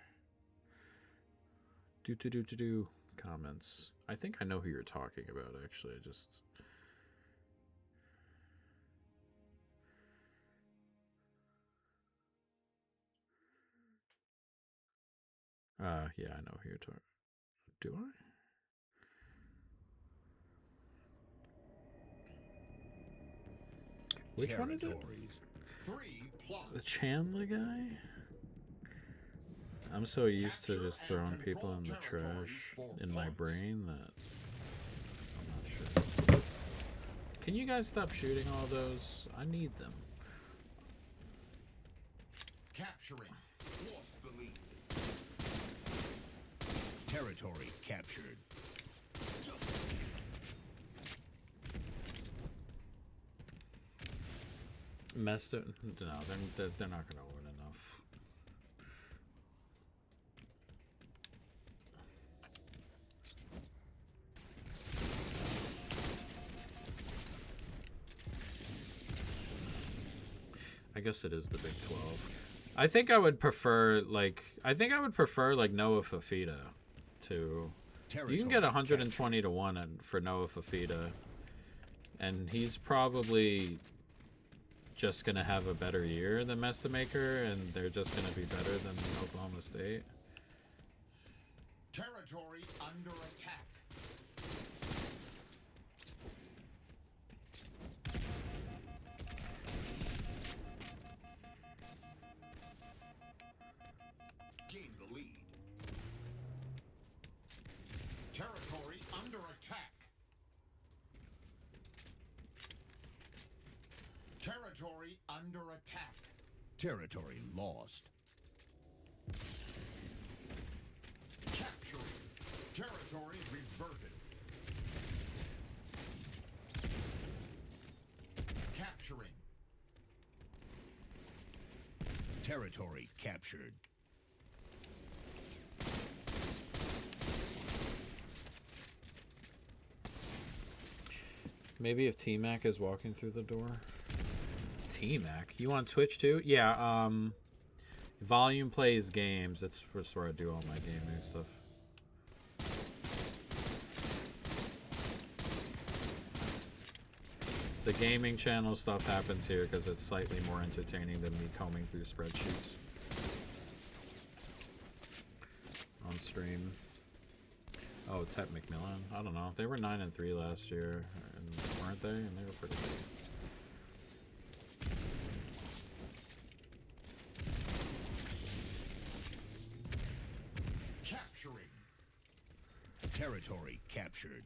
Do comments. I think I know who you're talking about, actually. I just... yeah, I know who you're talking. Do I? Which one is it? 3+. The Chandler guy? I'm so used to just throwing people in the trash in my brain that I'm not sure. Can you guys stop shooting all those? I need them. Capturing. Lost the lead. Territory captured. Messed it. No, they're not going to win enough. I guess it is the Big 12. I think I would prefer like Noah Fafita to. You can get 120-1 for Noah Fafita, and he's probably just gonna have a better year than Mestamaker, and they're just gonna be better than Oklahoma State. Territory under attack. Gain the lead. Territory under attack. Territory under attack. Territory lost. Capturing. Territory reverted. Capturing. Territory captured. Maybe if T-Mac is walking through the door. T-Mac? You on Twitch too? Yeah, VolumePlays games. That's where I do all my gaming stuff. The gaming channel stuff happens here because it's slightly more entertaining than me combing through spreadsheets on stream. Oh, Tet McMillan. I don't know. They were 9-3 last year, and weren't they? And they were pretty good. Capturing. Territory captured.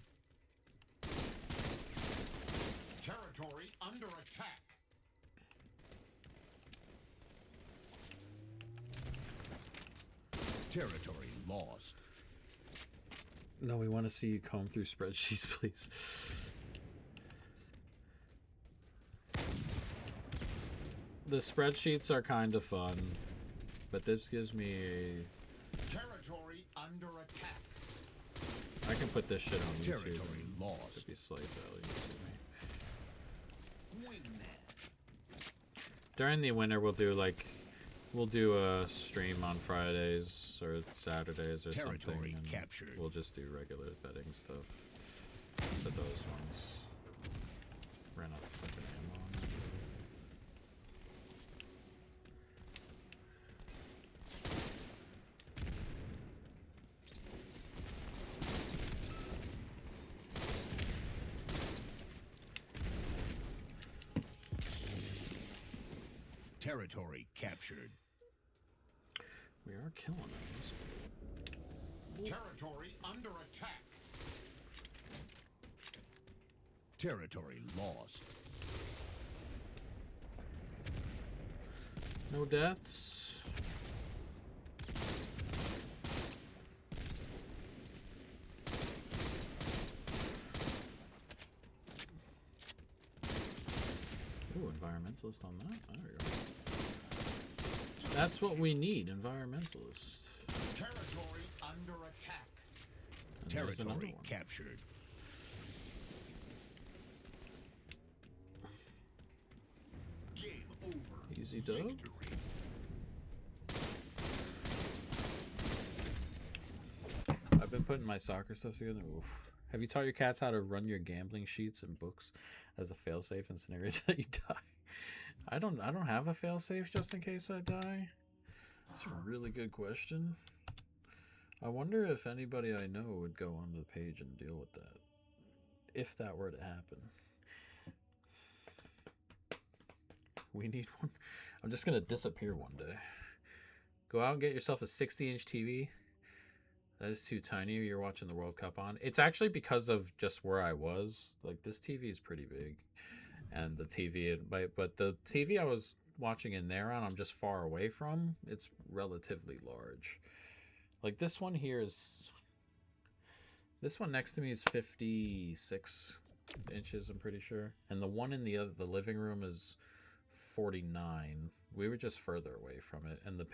Territory under attack. Territory lost. No, we want to see you comb through spreadsheets, please. The spreadsheets are kind of fun, but this gives me a... Territory under attack. I can put this shit on YouTube. Territory lost. It'd be slight value to me. Win that. During the winter, we'll do a stream on Fridays or Saturdays or Territory something. And captured. we'll just do regular betting stuff for those ones. Ran out of fucking ammo on that. Territory captured. We are killing them. This one. Territory under attack. Territory lost. No deaths. Ooh, environmentalist on that. There we go. That's what we need, environmentalist. Territory under attack. And there's another Territory one. captured. Game over. Easy dub. Victory. I've been putting my soccer stuff together. Oof. Have you taught your cats how to run your gambling sheets and books as a failsafe in scenarios that you die? I don't have a failsafe just in case I die. That's a really good question. I wonder if anybody I know would go onto the page and deal with that. If that were to happen. We need one. I'm just going to disappear one day. Go out and get yourself a 60-inch TV. That is too tiny. You're watching the World Cup on. It's actually because of just where I was. Like, this TV is pretty big. And the TV, but the TV I was watching in there on, I'm just far away from. It's relatively large. Like, this one here is... This one next to me is 56 inches, I'm pretty sure. And the one in the living room is 49. We were just further away from it, and the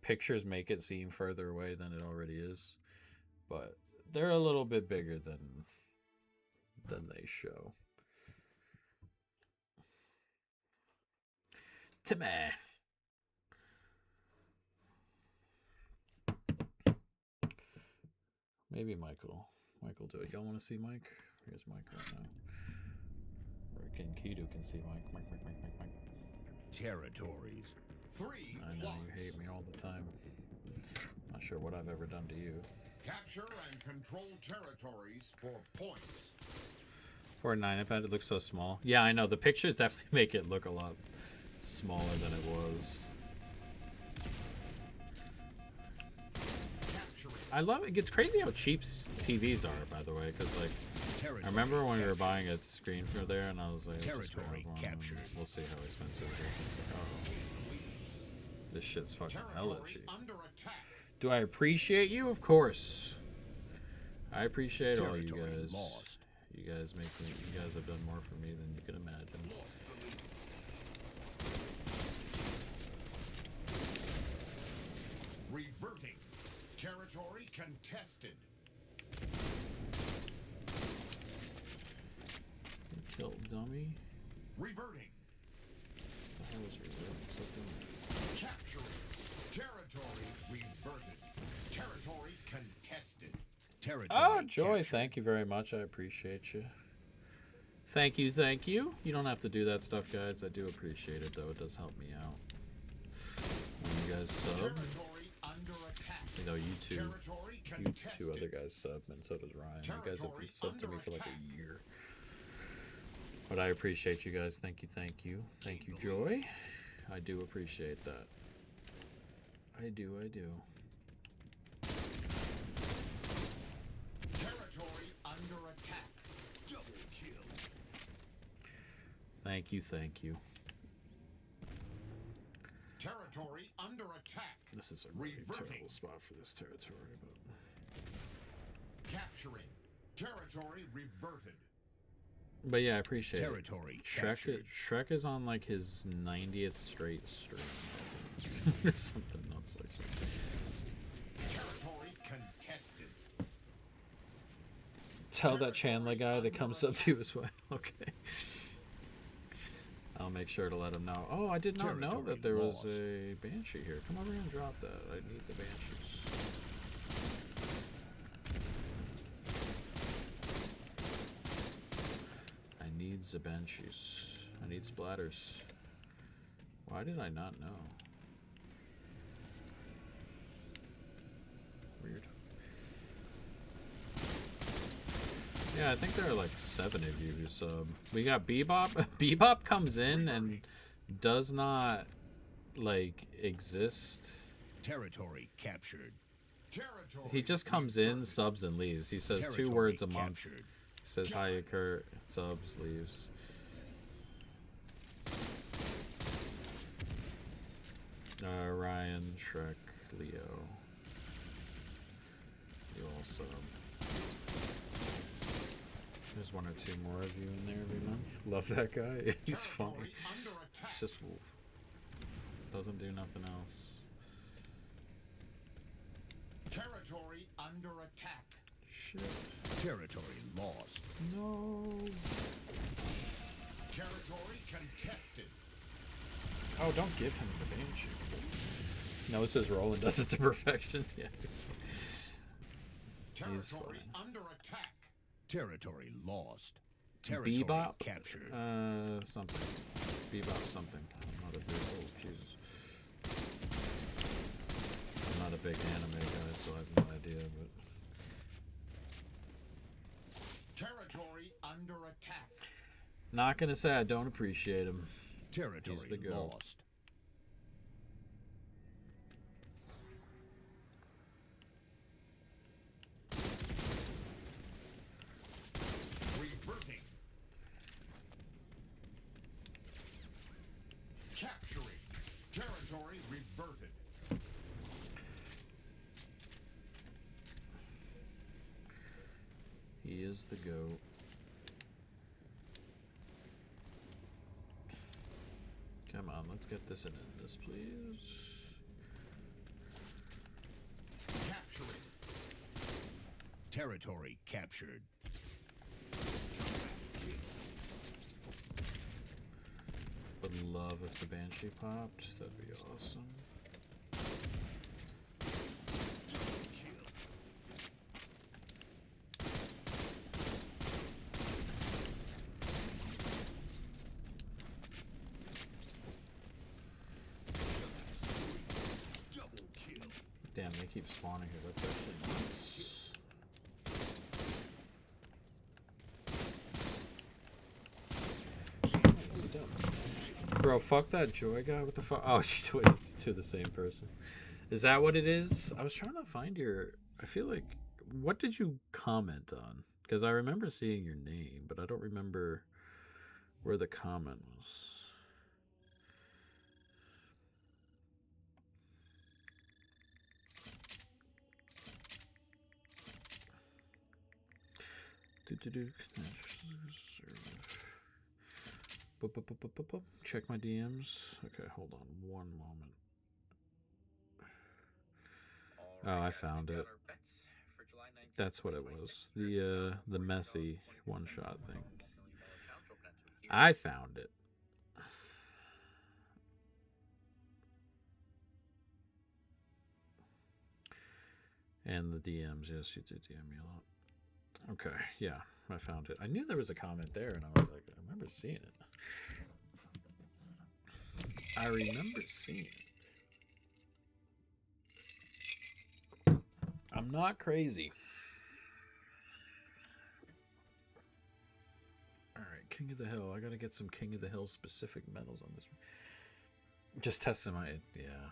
pictures make it seem further away than it already is. But they're a little bit bigger than they show. Timmy. Maybe Michael. Michael do it. Y'all want to see Mike? Here's Mike right now. Or Kidu can see Mike. Mike. Territories. 3 I know plots. you hate me all the time. Not sure what I've ever done to you. Capture and control territories for points. For a 9-iPad, it looks so small. Yeah, I know. The pictures definitely make it look a lot smaller than it was. Capturing. I love it. It's crazy how cheap TVs are, by the way, because like I remember when we were buying a screen for there, and I was like, "Let's just grab Territory one, captured. and we'll see how expensive it is." Like, oh, this shit's fucking hella Territory cheap. under attack. Do I appreciate you? Of course. I appreciate all you Territory guys. lost. You guys have done more for me than you could imagine. Lost the lead. Reverting. Territory contested. little dummy. Reverting. What the hell is reverting? Capturing. Territory reverted. Territory contested. Territory Oh, Joy, captured. thank you very much. I appreciate you. Thank you, thank you. You don't have to do that stuff, guys. I do appreciate it, though. It does help me out. When you guys sub, Territory under attack. you know, you two Territory other guys sub, and so does Ryan. You guys have been subbed to me for like a year. But I appreciate you guys. Thank you, thank you. Thank you, Joy. I do appreciate that. I do, I do. Territory under attack. Double kill. Thank you, thank you. Territory under attack. This is a really Reverting. terrible spot for this territory, but... Capturing. Territory reverted. But yeah, I appreciate Territory it. captured. Shrek is on like his 90th straight stream. Or something nuts like that. Territory contested. Tell that Chandler guy to come sub to you as well. Okay. I'll make sure to let him know. Oh, I did not know Territory that there was lost. a Banshee here. Come over here and drop that. I need the Banshees. I need the Banshees. I need splatters. Why did I not know? Weird. Yeah, I think there are like 7 of you who sub. We got Bebop. Bebop comes in and does not like exist. Territory captured. Territory He just comes in, reverted. subs, and leaves. He says 2 Territory words a month. captured. Says hi, Kurt, subs, leaves. Ryan, Shrek, Leo. You all sub. There's 1 or 2 more of you in there every month. Love that guy. He's funny. Territory under attack. It's just doesn't do nothing else. Territory under attack. Shit. Territory lost. No. Territory contested. Oh, don't give him the Banshee. Knows his role and does it to perfection. Yeah. Territory under attack. Territory lost. Territory Bebop? captured. Something. Bebop something. I'm not a big... Oh, Jesus. I'm not a big anime guy, so I have no idea, but... Territory under attack. Not gonna say I don't appreciate him. Territory the goat. lost. Reverting. Capturing. Territory reverted. He is the GOAT. Come on, let's get this in this, please. Capturing. Territory captured. Would love if the Banshee popped. That'd be awesome. Double kill. Damn, they keep spawning here. That's actually nice. Bro, fuck that Joy guy. What the fuck? Oh, she's doing to the same person. Is that what it is? I was trying to find your... I feel like... What did you comment on? Because I remember seeing your name, but I don't remember where the comment was. Check my DMs. Okay, hold on one moment. Oh, I found it. That's what it was. The messy one-shot thing. I found it. And the DMs, yes, you did DM me a lot. Okay, yeah, I found it. I knew there was a comment there, and I was like, I remember seeing it. I remember seeing it. I'm not crazy. Alright, King of the Hill. I gotta get some King of the Hill specific medals on this. Just testing my... Yeah.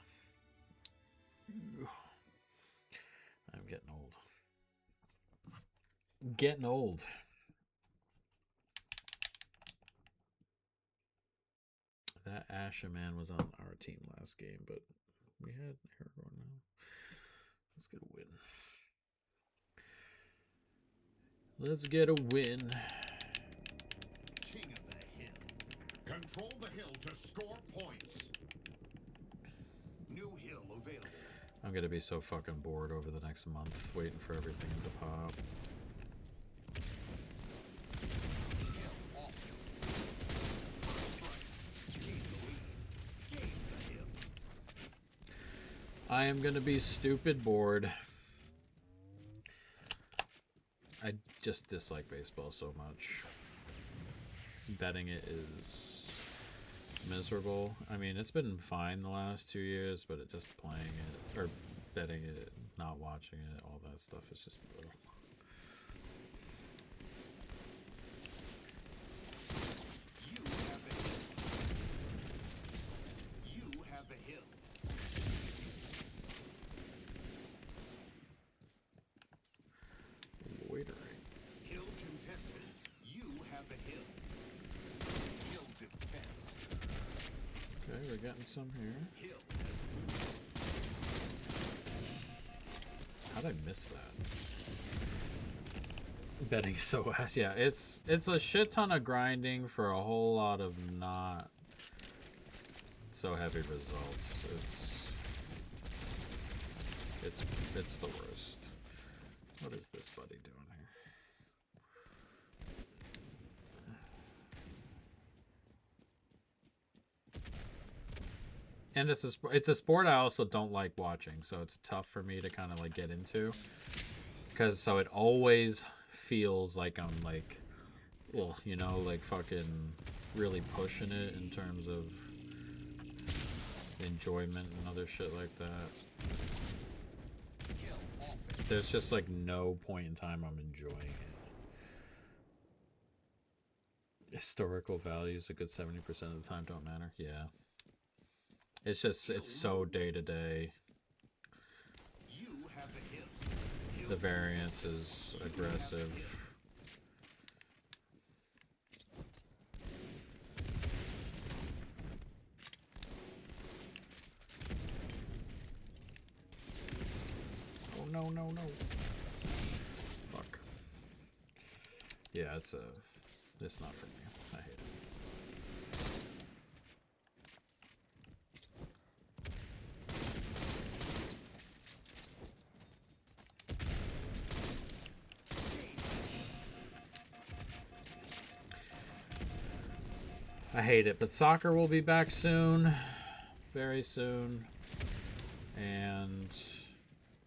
I'm getting old. Getting old. That Asha man was on our team last game, but we had Aragorn now. Let's get a win. Let's get a win. King of the Hill. Control the hill to score points. New hill available. I'm gonna be so fucking bored over the next month waiting for everything to pop. Hill option. Strike. Gain the lead. Gain the hill. I am gonna be stupid bored. I just dislike baseball so much. Betting it is miserable. I mean, it's been fine the last 2 years, but it just playing it or betting it, not watching it, all that stuff is just ugh. You have the hill. You have the hill. Loitering. Hill contested. You have the hill. Hill defense. Okay, we're getting some here. Hill. How'd I miss that? Betting so yeah, it's a shit ton of grinding for a whole lot of not so heavy results. It's the worst. What is this buddy doing here? And it's a sport I also don't like watching, so it's tough for me to kind of like get into, because so it always feels like I'm like, well, you know, like fucking really pushing it in terms of enjoyment and other shit like that. Hill offense. There's just like no point in time I'm enjoying it. Historical values a good 70% of the time don't matter. Yeah. It's just, it's so day to day. You have the hill. The variance is aggressive. Oh no, no, no. Fuck. Yeah, it's not for me. I hate it. I hate it, but soccer will be back soon, very soon, and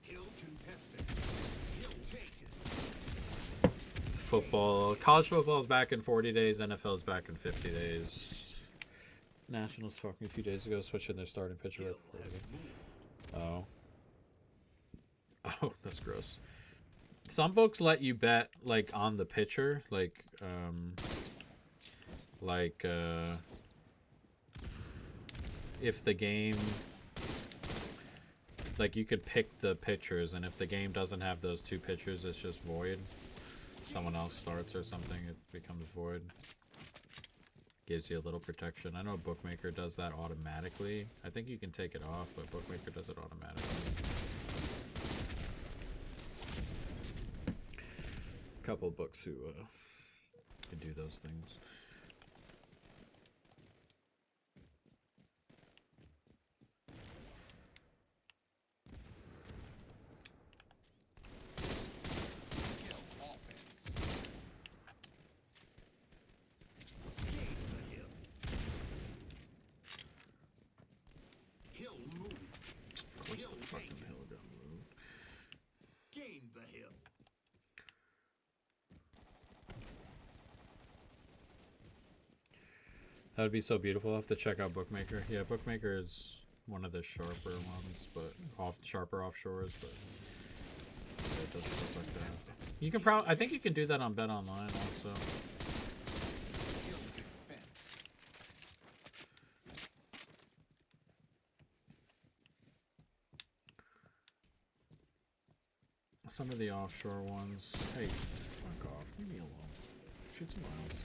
Hill contested. Hill taken. football, college football is back in 40 days, NFL is back in 50 days. Nationals talking a few days ago, switching their starting pitcher right before the game. Oh, that's gross. Some books let you bet like on the pitcher, like if the game, like you could pick the pitchers, and if the game doesn't have those two pitchers, it's just void. Someone else starts or something, it becomes void. Gives you a little protection. I know Bookmaker does that automatically. I think you can take it off, but Bookmaker does it automatically. A couple of books who can do those things. Hill offense. Gain That would be so beautiful. I'll have to check out Bookmaker. Yeah, Bookmaker is one of the sharper ones, but sharper offshores, but yeah, it does stuff like that. You can probably, I think you can do that on Bet Online also. Some of the offshore ones. Hey, fuck off. Leave me alone. Shoot some miles.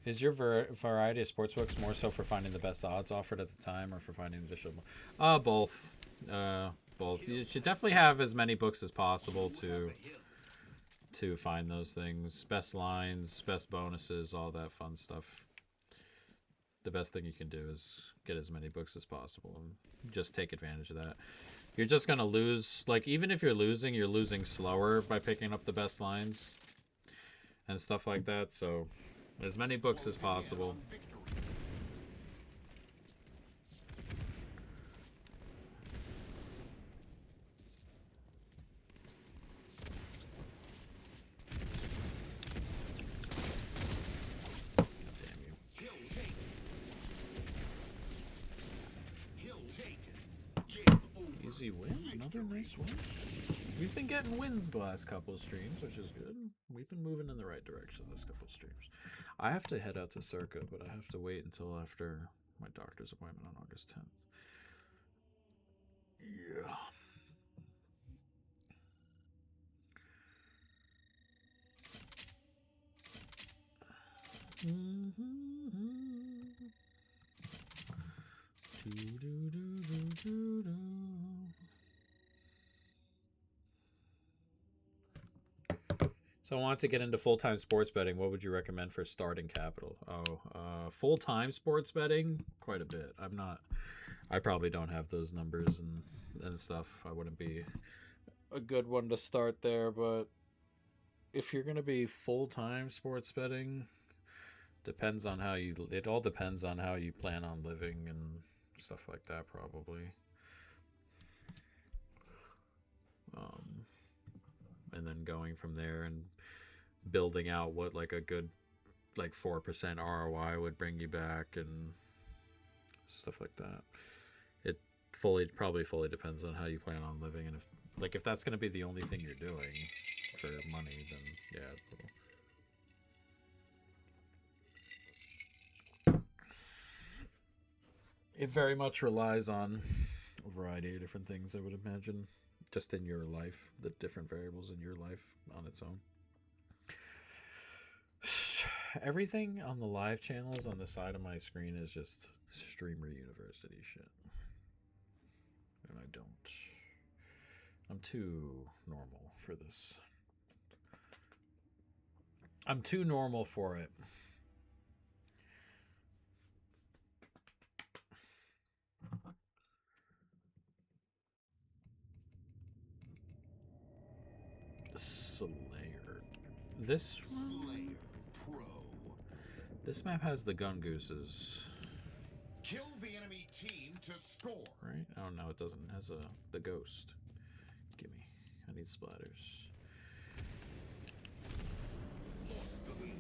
Is your variety of sportsbooks more so for finding the best odds offered at the time, or for finding additional? Both. Both. You should definitely have as many books as possible to find those things. Best lines, best bonuses, all that fun stuff. The best thing you can do is get as many books as possible and just take advantage of that. You're just gonna lose. Like, even if you're losing slower by picking up the best lines and stuff like that. So as many books as possible. Easy win, another nice win. We've been getting wins the last couple of streams, which is good. We've been moving in the right direction this couple of streams. I have to head out to Circa, but I have to wait until after my doctor's appointment on August 10th. Yeah. So I wanted to get into full-time sports betting. What would you recommend for starting capital? Full-time sports betting, quite a bit. I probably don't have those numbers and stuff. I wouldn't be a good one to start there, but if you're going to be full-time sports betting, it all depends on how you plan on living and stuff like that, probably. And then going from there and building out what like a good 4% ROI would bring you back and stuff like that. It probably fully depends on how you plan on living, and if that's going to be the only thing you're doing for money, then yeah. It very much relies on a variety of different things, I would imagine. Just in your life, the different variables in your life on its own. Everything on the live channels on the side of my screen is just Streamer University shit. And I'm too normal for this. I'm too normal for it. Slayer. This one? Pro. This map has the gun gooses. Kill the enemy team to score. Right? Oh no, it doesn't. It has the ghost. Gimme. I need splatters. Lost the lead.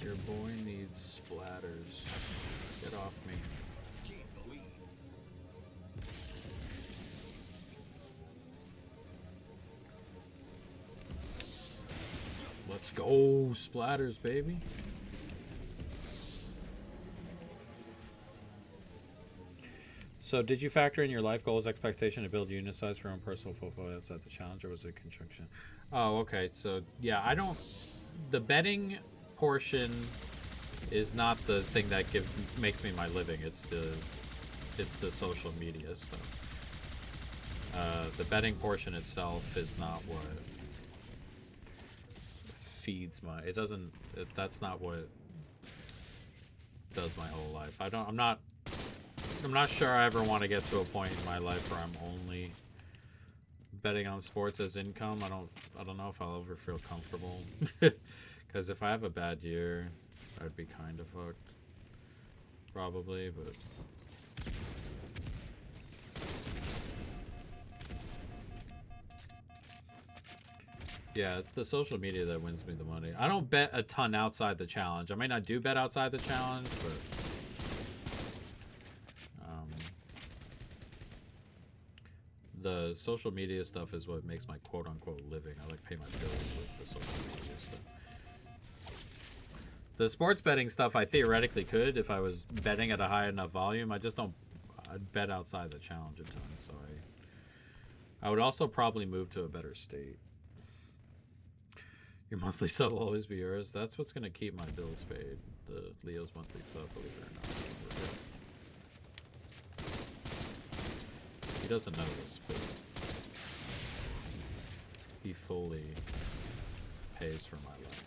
Your boy needs splatters. Get off me. Gain the lead. Let's go, splatters, baby. So, did you factor in your life goals expectation to build unit size for your own personal portfolio outside the challenge, or was it a conjunction? Oh, okay. So, yeah, the betting portion is not the thing that makes me my living. It's the social media stuff. The betting portion itself is not what feeds my. That's not what does my whole life. I'm not sure I ever want to get to a point in my life where I'm only betting on sports as income, I don't know if I'll ever feel comfortable. Because if I have a bad year, I'd be kind of fucked. Probably, but... Yeah, it's the social media that wins me the money. I don't bet a ton outside the challenge. I mean, I do bet outside the challenge, but... the social media stuff is what makes my quote-unquote living. I like pay my bills with the social media stuff. The sports betting stuff I theoretically could if I was betting at a high enough volume. I just don't... I'd bet outside the challenge a ton, so I would also probably move to a better state. Your monthly sub will always be yours. That's what's going to keep my bills paid. The Leo's monthly sub, believe it or not. He doesn't know this, but he fully pays for my life.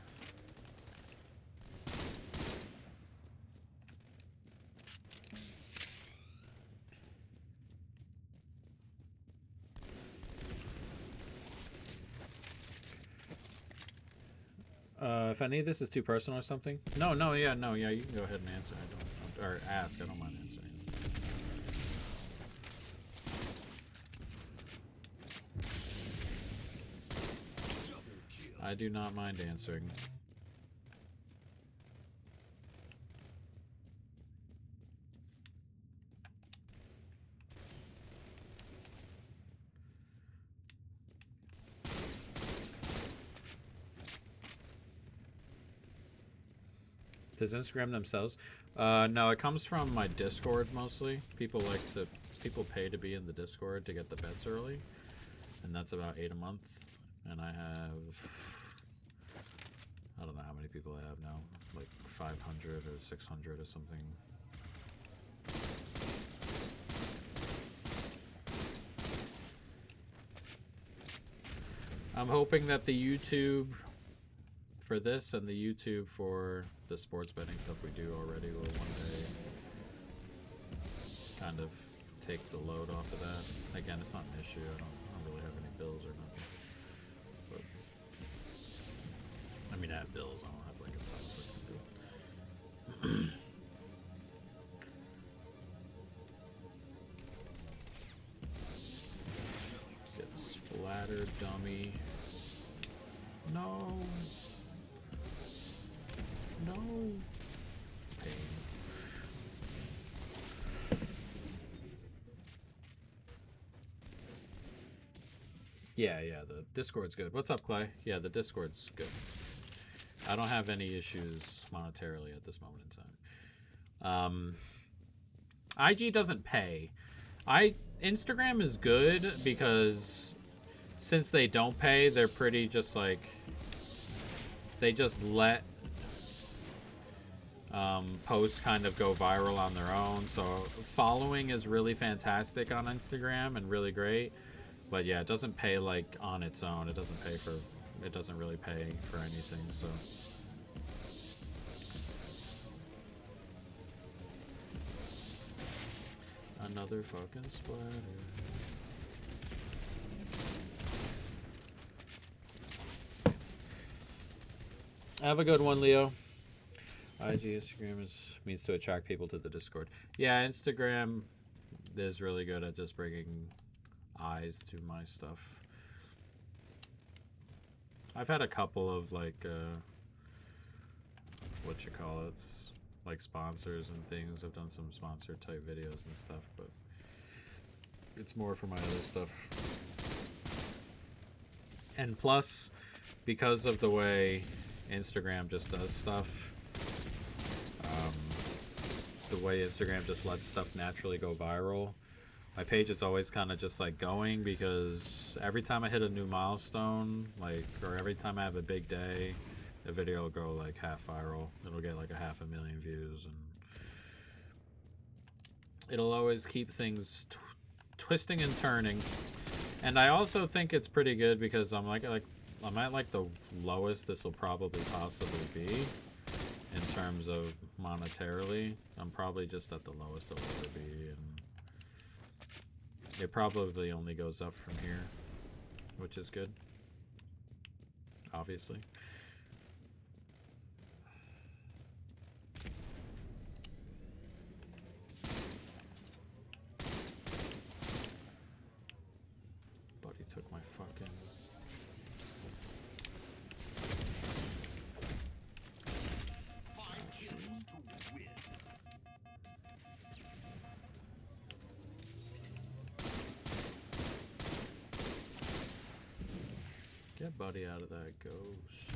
If any of this is too personal or something? No, yeah, you can go ahead and answer. Or ask, I don't mind answering. I do not mind answering. Does Instagram themselves? No, it comes from my Discord mostly. People pay to be in the Discord to get the bets early, and that's about 8 a month. And I don't know how many people I have now, like 500 or 600 or something. I'm hoping that the YouTube for this and the YouTube for the sports betting stuff we do already will one day kind of take the load off of that. Again, it's not an issue. I don't really have any bills or nothing. But, I mean, I have bills. I don't have like a ton of fucking bills. Get splattered, dummy. No. No. Pain. Yeah, the Discord's good. What's up, Clay? Yeah, the Discord's good. I don't have any issues monetarily at this moment in time. IG doesn't pay. Instagram is good because since they don't pay, they're pretty just like... They just let posts kind of go viral on their own. So following is really fantastic on Instagram and really great. But yeah, it doesn't pay like on its own. It doesn't really pay for anything, so. Another fucking splatter. Have a good one, Leo. IG, Instagram means to attract people to the Discord. Yeah, Instagram is really good at just bringing eyes to my stuff. I've had a couple of like what you call it, like sponsors and things. I've done some sponsored type videos and stuff, but it's more for my other stuff. And plus, because of the way Instagram just does stuff, the way Instagram just lets stuff naturally go viral, my page is always kind of just like going, because every time I hit a new milestone, like, or every time I have a big day, the video will go like half viral. It'll get like 500,000 views, and it'll always keep things twisting and turning. And I also think it's pretty good because I'm I'm at like the lowest this will probably possibly be in terms of monetarily. I'm probably just at the lowest it'll ever be, and it probably only goes up from here. which is good. Obviously. Buddy took my fucking... Get Buddy out of that ghost.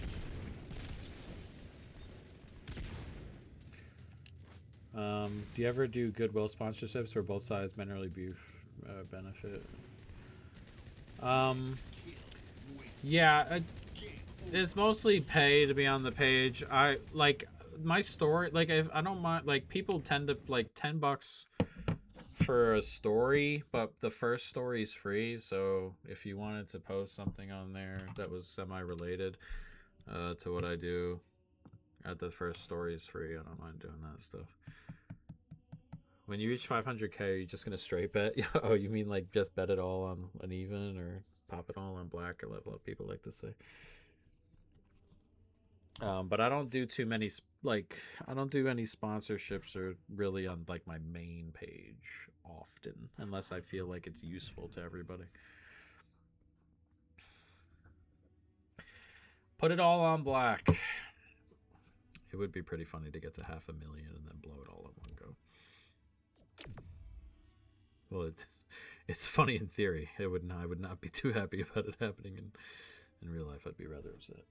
Do you ever do Goodwill sponsorships where both sides generally benefit? Yeah, it's mostly pay to be on the page. I like my story. Like I don't mind. Like people tend to like $10 for a story, but the first story is free. So if you wanted to post something on there that was semi-related to what I do, the first story is free. I don't mind doing that stuff. When you reach 500k, are you just gonna straight bet? Oh, you mean like just bet it all on an even, or pop it all on black, or what people like to say. But I don't do too many, like, I don't do any sponsorships or really on like my main page often, unless I feel like it's useful to everybody. Put it all on black. It would be pretty funny to get to 500,000 and then blow it all in one go. Well, it's funny in theory. I would not be too happy about it happening in real life. I'd be rather upset.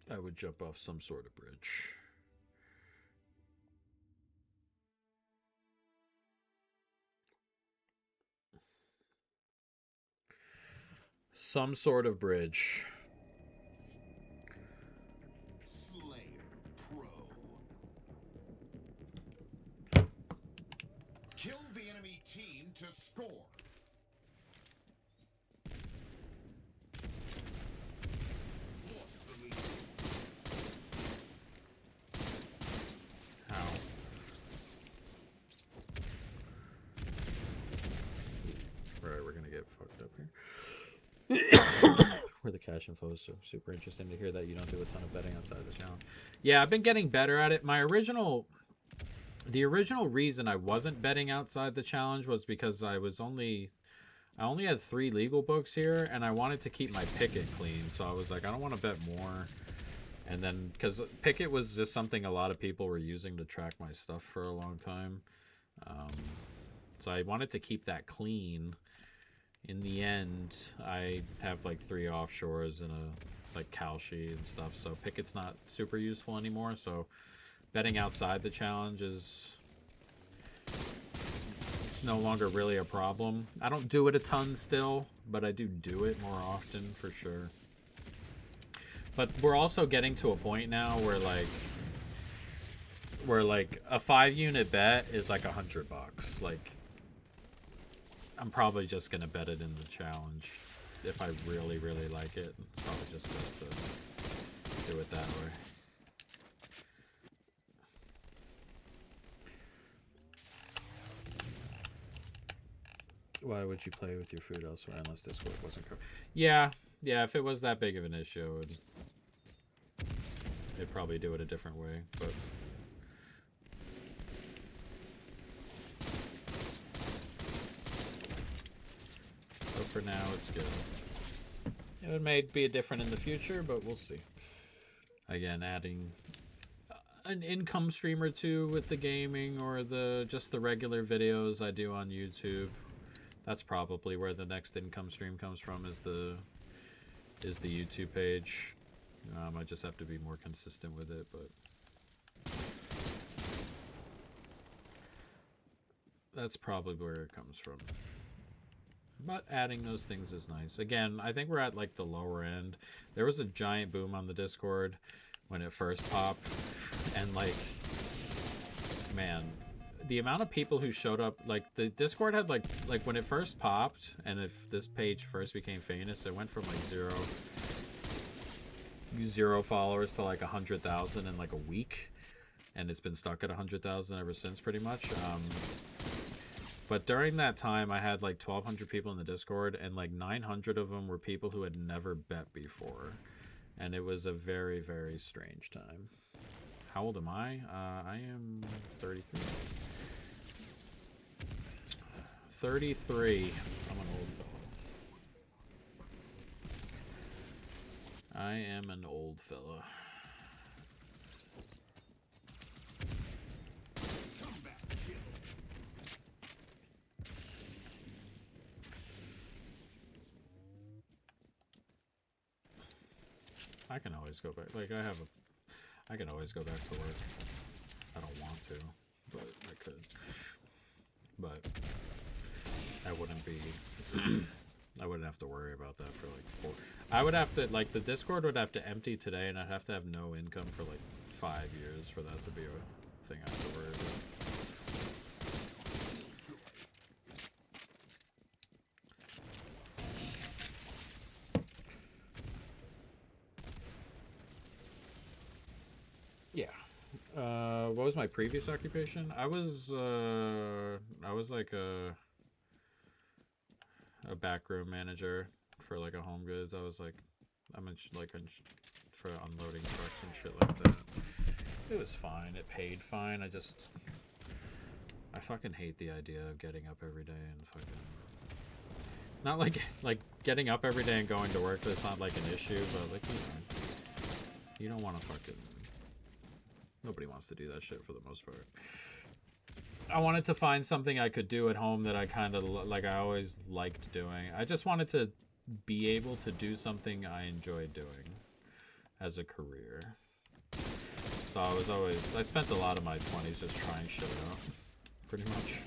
I would jump off some sort of bridge. Some sort of bridge. Slayer Pro. Kill the enemy team to score. Lost the lead. How? Right, we're gonna get fucked up here. Where the cash inflow is so super interesting to hear that you don't do a ton of betting outside the challenge. Yeah, I've been getting better at it. The original reason I wasn't betting outside the challenge was because I only had 3 legal books here, and I wanted to keep my Picket clean. So I was like, I don't want to bet more. And then, because Picket was just something a lot of people were using to track my stuff for a long time. So I wanted to keep that clean. In the end, I have like 3 offshores and a like Kalshi and stuff. So Picket's not super useful anymore. So betting outside the challenge is no longer really a problem. I don't do it a ton still, but I do it more often for sure. But we're also getting to a point now where a 5-unit bet is like $100. Like, I'm probably just gonna bet it in the challenge if I really, really like it. It's probably just best to do it that way. Why would you play with your food elsewhere unless Discord wasn't covered? Yeah, if it was that big of an issue, I'd probably do it a different way, but... But for now, it's good. It may be different in the future, but we'll see. Again, adding an income stream or two with the gaming or just the regular videos I do on YouTube. That's probably where the next income stream comes from, is the YouTube page. I just have to be more consistent with it, but that's probably where it comes from. But adding those things is nice. Again, I think we're at like the lower end. There was a giant boom on the Discord when it first popped, and like, man, the amount of people who showed up, like the Discord had like when it first popped, and if this page first became famous, it went from like zero followers to like 100,000 in like a week, and it's been stuck at 100,000 ever since, pretty much. But during that time, I had like 1,200 people in the Discord, and like 900 of them were people who had never bet before. And it was a very, very strange time. How old am I? I am 33. 33. I'm an old fellow. I am an old fella. I can always go back. Like, I can always go back to work. I don't want to, but I could. But I wouldn't be. I wouldn't have to worry about that for like 4. I would have to, like, the Discord would have to empty today, and I'd have to have no income for like 5 years for that to be a thing I have to worry about. Yeah. What was my previous occupation? I was like a backroom manager for like a Home Goods. I was like, for unloading trucks and shit like that. It was fine. It paid fine. I fucking hate the idea of getting up every day and fucking. Not like getting up every day and going to work. That's not like an issue, but like, you don't want to fucking. Nobody wants to do that shit for the most part. I wanted to find something I could do at home that I kind of like. I always liked doing. I just wanted to be able to do something I enjoyed doing as a career. So I spent a lot of my 20s just trying shit out, pretty much.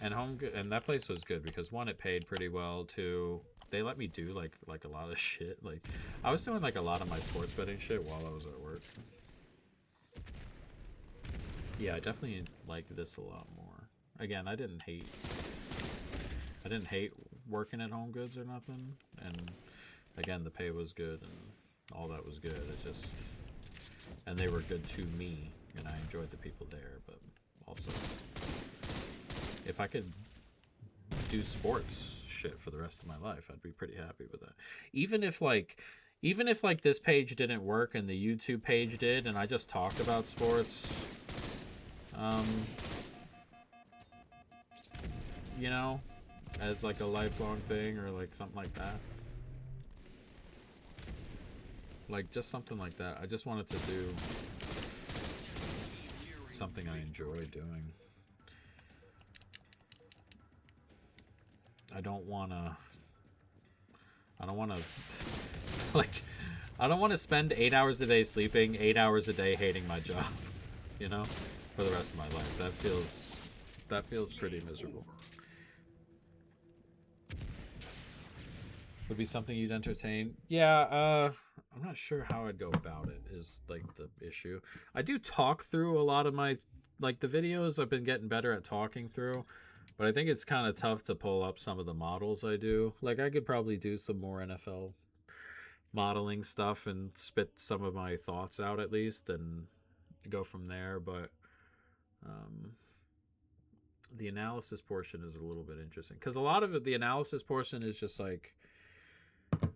And that place was good because 1, it paid pretty well. 2, they let me do like a lot of shit. Like, I was doing like a lot of my sports betting shit while I was at work. Yeah, I definitely like this a lot more. Again, I didn't hate working at Home Goods or nothing. And again, the pay was good and all that was good. And they were good to me, and I enjoyed the people there. But also, if I could do sports shit for the rest of my life, I'd be pretty happy with that. Even if this page didn't work and the YouTube page did, and I just talked about sports. You know, as like a lifelong thing or like something like that. Like just something like that. I just wanted to do something I enjoy doing. I don't want to like, I don't want to spend 8 hours a day sleeping, 8 hours a day hating my job, you know, for the rest of my life. That feels pretty miserable. Would be something you'd entertain? Yeah, I'm not sure how I'd go about it is like the issue. I do talk through a lot of my, like the videos I've been getting better at talking through, but I think it's kind of tough to pull up some of the models I do. Like I could probably do some more NFL modeling stuff and spit some of my thoughts out at least and go from there, but the analysis portion is a little bit interesting because a lot of it, the analysis portion is just like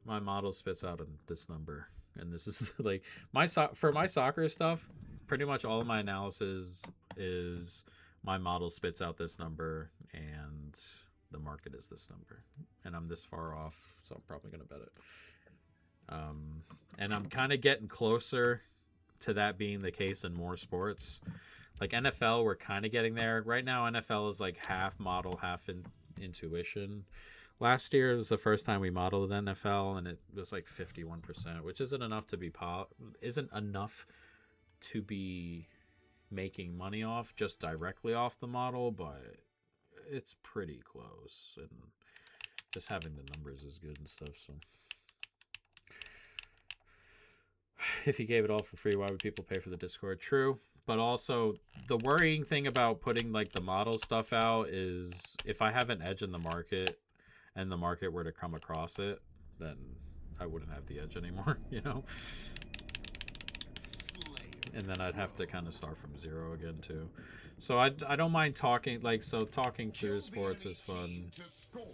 my model spits out this number, and this is like for my soccer stuff. Pretty much all of my analysis is my model spits out this number, and the market is this number, and I'm this far off, so I'm probably gonna bet it. And I'm kind of getting closer to that being the case in more sports. Like NFL, we're kind of getting there. Right now, NFL is like half model, half intuition. Last year was the first time we modeled NFL, and it was like 51%, which isn't enough to be making money off just directly off the model, but it's pretty close. And just having the numbers is good and stuff. So if you gave it all for free, why would people pay for the Discord? True. But also the worrying thing about putting like the model stuff out is if I have an edge in the market and the market were to come across it, then I wouldn't have the edge anymore, you know? And then I'd have to kind of start from zero again too. So I don't mind talking, like, so talking Kill through the sports enemy is fun. team to score.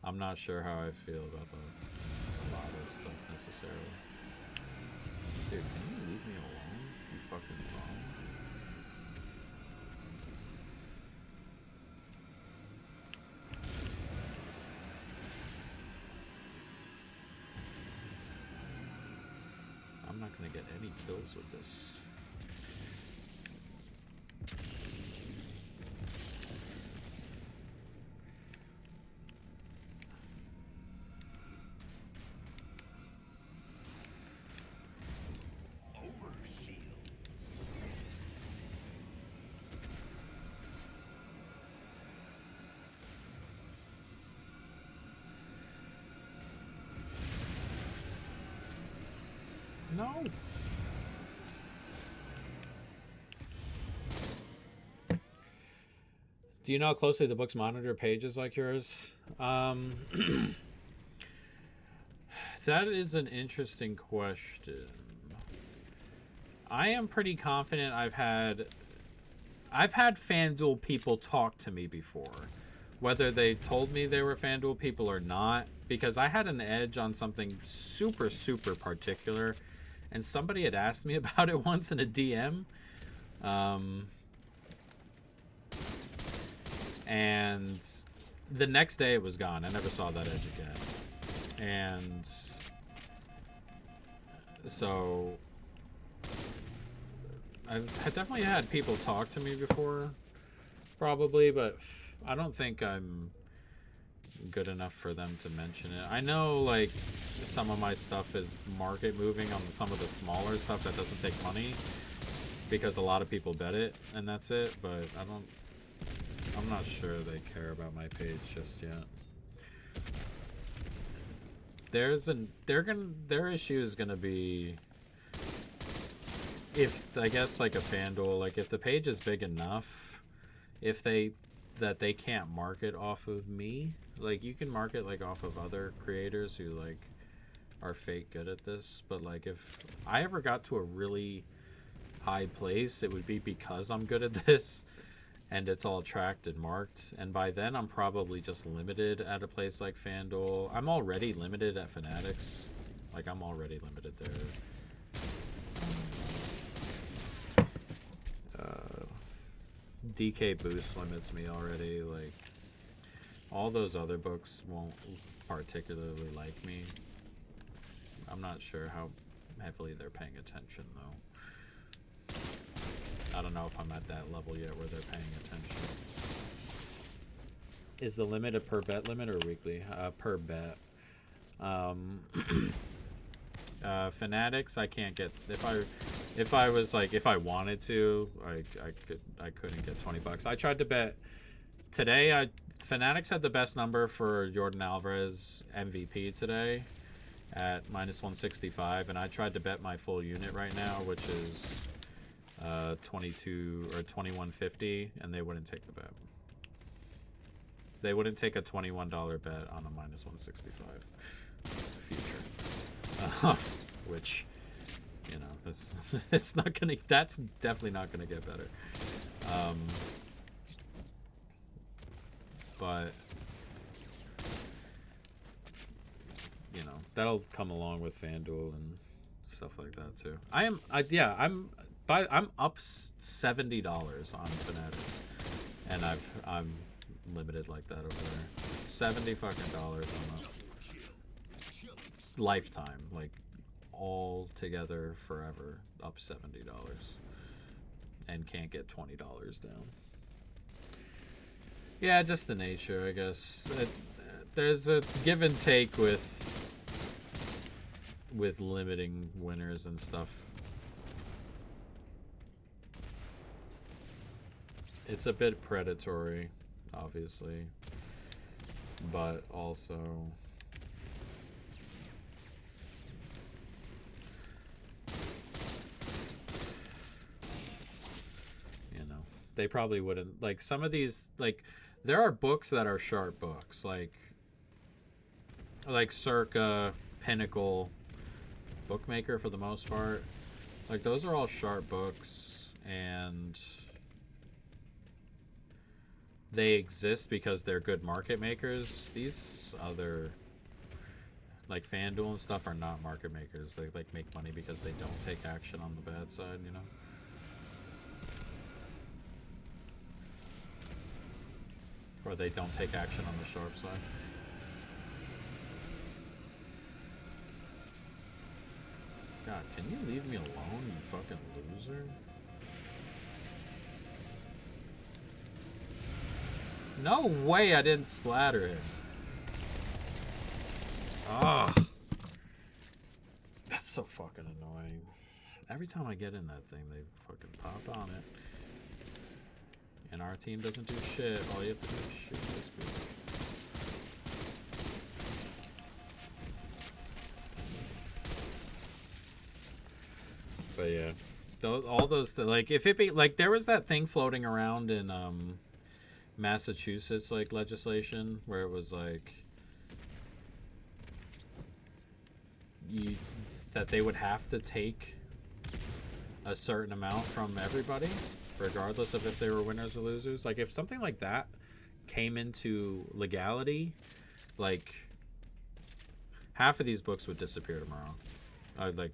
I'm not sure how I feel about a lot of stuff necessarily. Dude, can you leave me alone? You fucking wrong. I'm not gonna get any kills with this. Overshield. No. Do you know how closely the books monitor pages like yours? That is an interesting question. I am pretty confident I've had FanDuel people talk to me before. Whether they told me they were FanDuel people or not, because I had an edge on something super, super particular, and somebody had asked me about it once in a DM. And the next day it was gone. I never saw that edge again. And so I've definitely had people talk to me before, probably, but I don't think I'm good enough for them to mention it. I know, like, some of my stuff is market moving on some of the smaller stuff that doesn't take money because a lot of people bet it and that's it, but I'm not sure they care about my page just yet. Their issue is gonna be if, I guess, like a FanDuel, like if the page is big enough, that they can't market off of me. Like, you can market like off of other creators who like are fake good at this, but like if I ever got to a really high place, it would be because I'm good at this and it's all tracked and marked, and by then I'm probably just limited at a place like FanDuel. I'm already limited at Fanatics. Like, I'm already limited there. DK Boost limits me already. Like, all those other books won't particularly like me. I'm not sure how heavily they're paying attention, though. I don't know if I'm at that level yet where they're paying attention. Is the limit a per bet limit or weekly? Per bet. Fanatics, I can't get. If I was like, if I wanted to, I couldn't get $20. I tried to bet today. Fanatics had the best number for Jordan Alvarez MVP today at -165, and I tried to bet my full unit right now, which is 22 or 21.50, and they wouldn't take the bet. They wouldn't take a $21 bet on a -165 future, which, you know, that's it's not gonna. That's definitely not gonna get better. But you know, that'll come along with FanDuel and stuff like that too. I'm up $70 on Fanatics, and I'm limited like that over there. $70 fucking dollars on a lifetime, like all together forever, up $70, and can't get $20 down. Yeah, just the nature, I guess. There's a give and take with limiting winners and stuff. It's a bit predatory, obviously, but also they probably wouldn't, like, some of these, like, there are books that are sharp books, like Circa, Pinnacle, Bookmaker for the most part. Like, those are all sharp books, and they exist because they're good market makers. These other, like FanDuel and stuff, are not market makers. They like make money because they don't take action on the bad side, you know? Or they don't take action on the sharp side. God, can you leave me alone, you fucking loser? No way I didn't splatter him. Ugh. That's so fucking annoying. Every time I get in that thing, they fucking pop on it. And our team doesn't do shit. All you have to do is shoot those people. But yeah, all those like if it be like there was that thing floating around in Massachusetts like legislation where it was like that they would have to take a certain amount from everybody regardless of if they were winners or losers. Like if something like that came into legality, like half of these books would disappear tomorrow. Like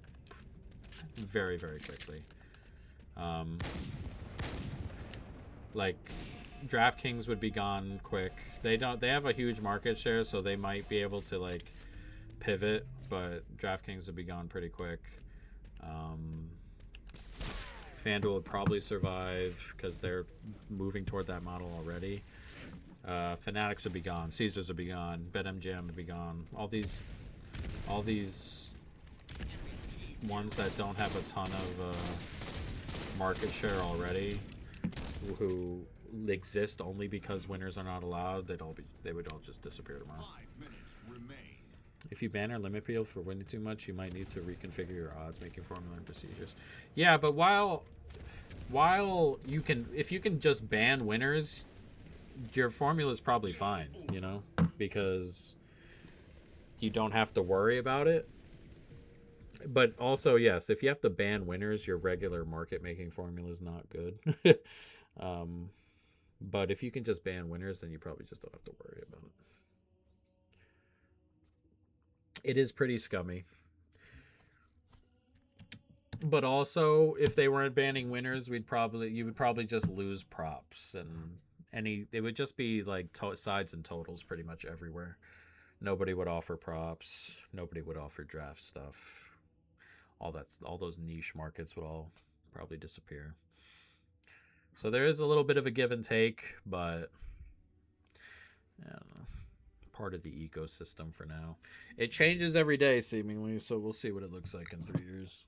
very, very quickly. Like DraftKings would be gone quick. They have a huge market share, so they might be able to like pivot, but DraftKings would be gone pretty quick. FanDuel would probably survive because they're moving toward that model already. Fanatics would be gone. Caesars would be gone. BetMGM would be gone. All these ones that don't have a ton of market share already, who exist only because winners are not allowed, they would all just disappear tomorrow. 5 minutes remain. If you ban or limit people for winning too much, you might need to reconfigure your odds making formula and procedures. Yeah, but while you can, if you can just ban winners, your formula is probably fine, you know, because you don't have to worry about it. But also, yes, if you have to ban winners, your regular market making formula is not good. But if you can just ban winners, then you probably just don't have to worry about it. It is pretty scummy. But also, if they weren't banning winners, you would probably just lose props, and they would just be like sides and totals pretty much everywhere. Nobody would offer props. Nobody would offer draft stuff. All those niche markets would all probably disappear. So there is a little bit of a give and take, but I don't know, part of the ecosystem for now. It changes every day seemingly, so we'll see what it looks like in 3 years.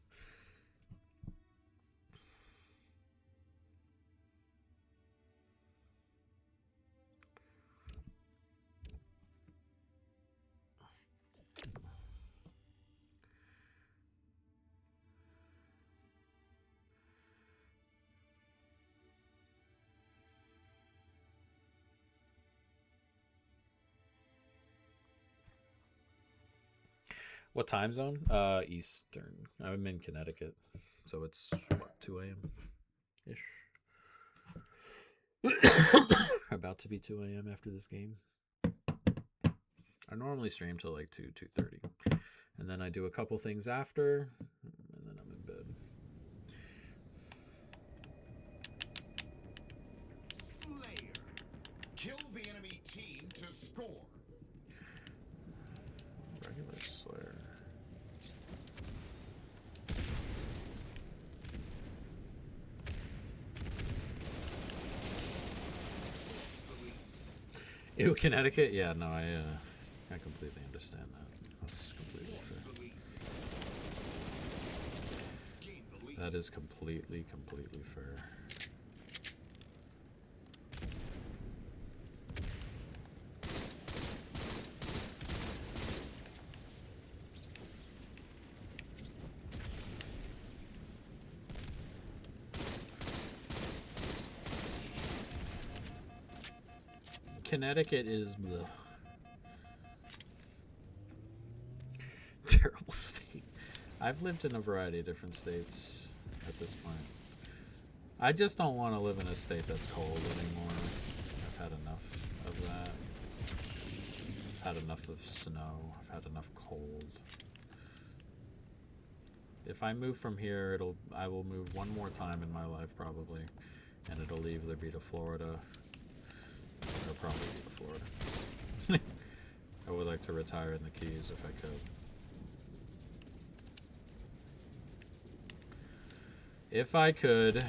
What time zone? Eastern. I'm in Connecticut, so it's what, 2 a.m. ish. About to be 2 a.m. after this game. I normally stream till like 2:30, and then I do a couple things after, and then I'm in bed. Slayer. Kill the enemy team to score. Regular Slayer. Ew, Connecticut? Yeah, no, I completely understand that. That's completely fair. That is completely fair. Connecticut is the terrible state. I've lived in a variety of different states at this point. I just don't want to live in a state that's cold anymore. I've had enough. had enough of snow. I've had enough cold. If I move from here, I will move one more time in my life probably, and it'll either be to Florida. It'll probably be to Florida. I would like to retire in the Keys if I could. If I could.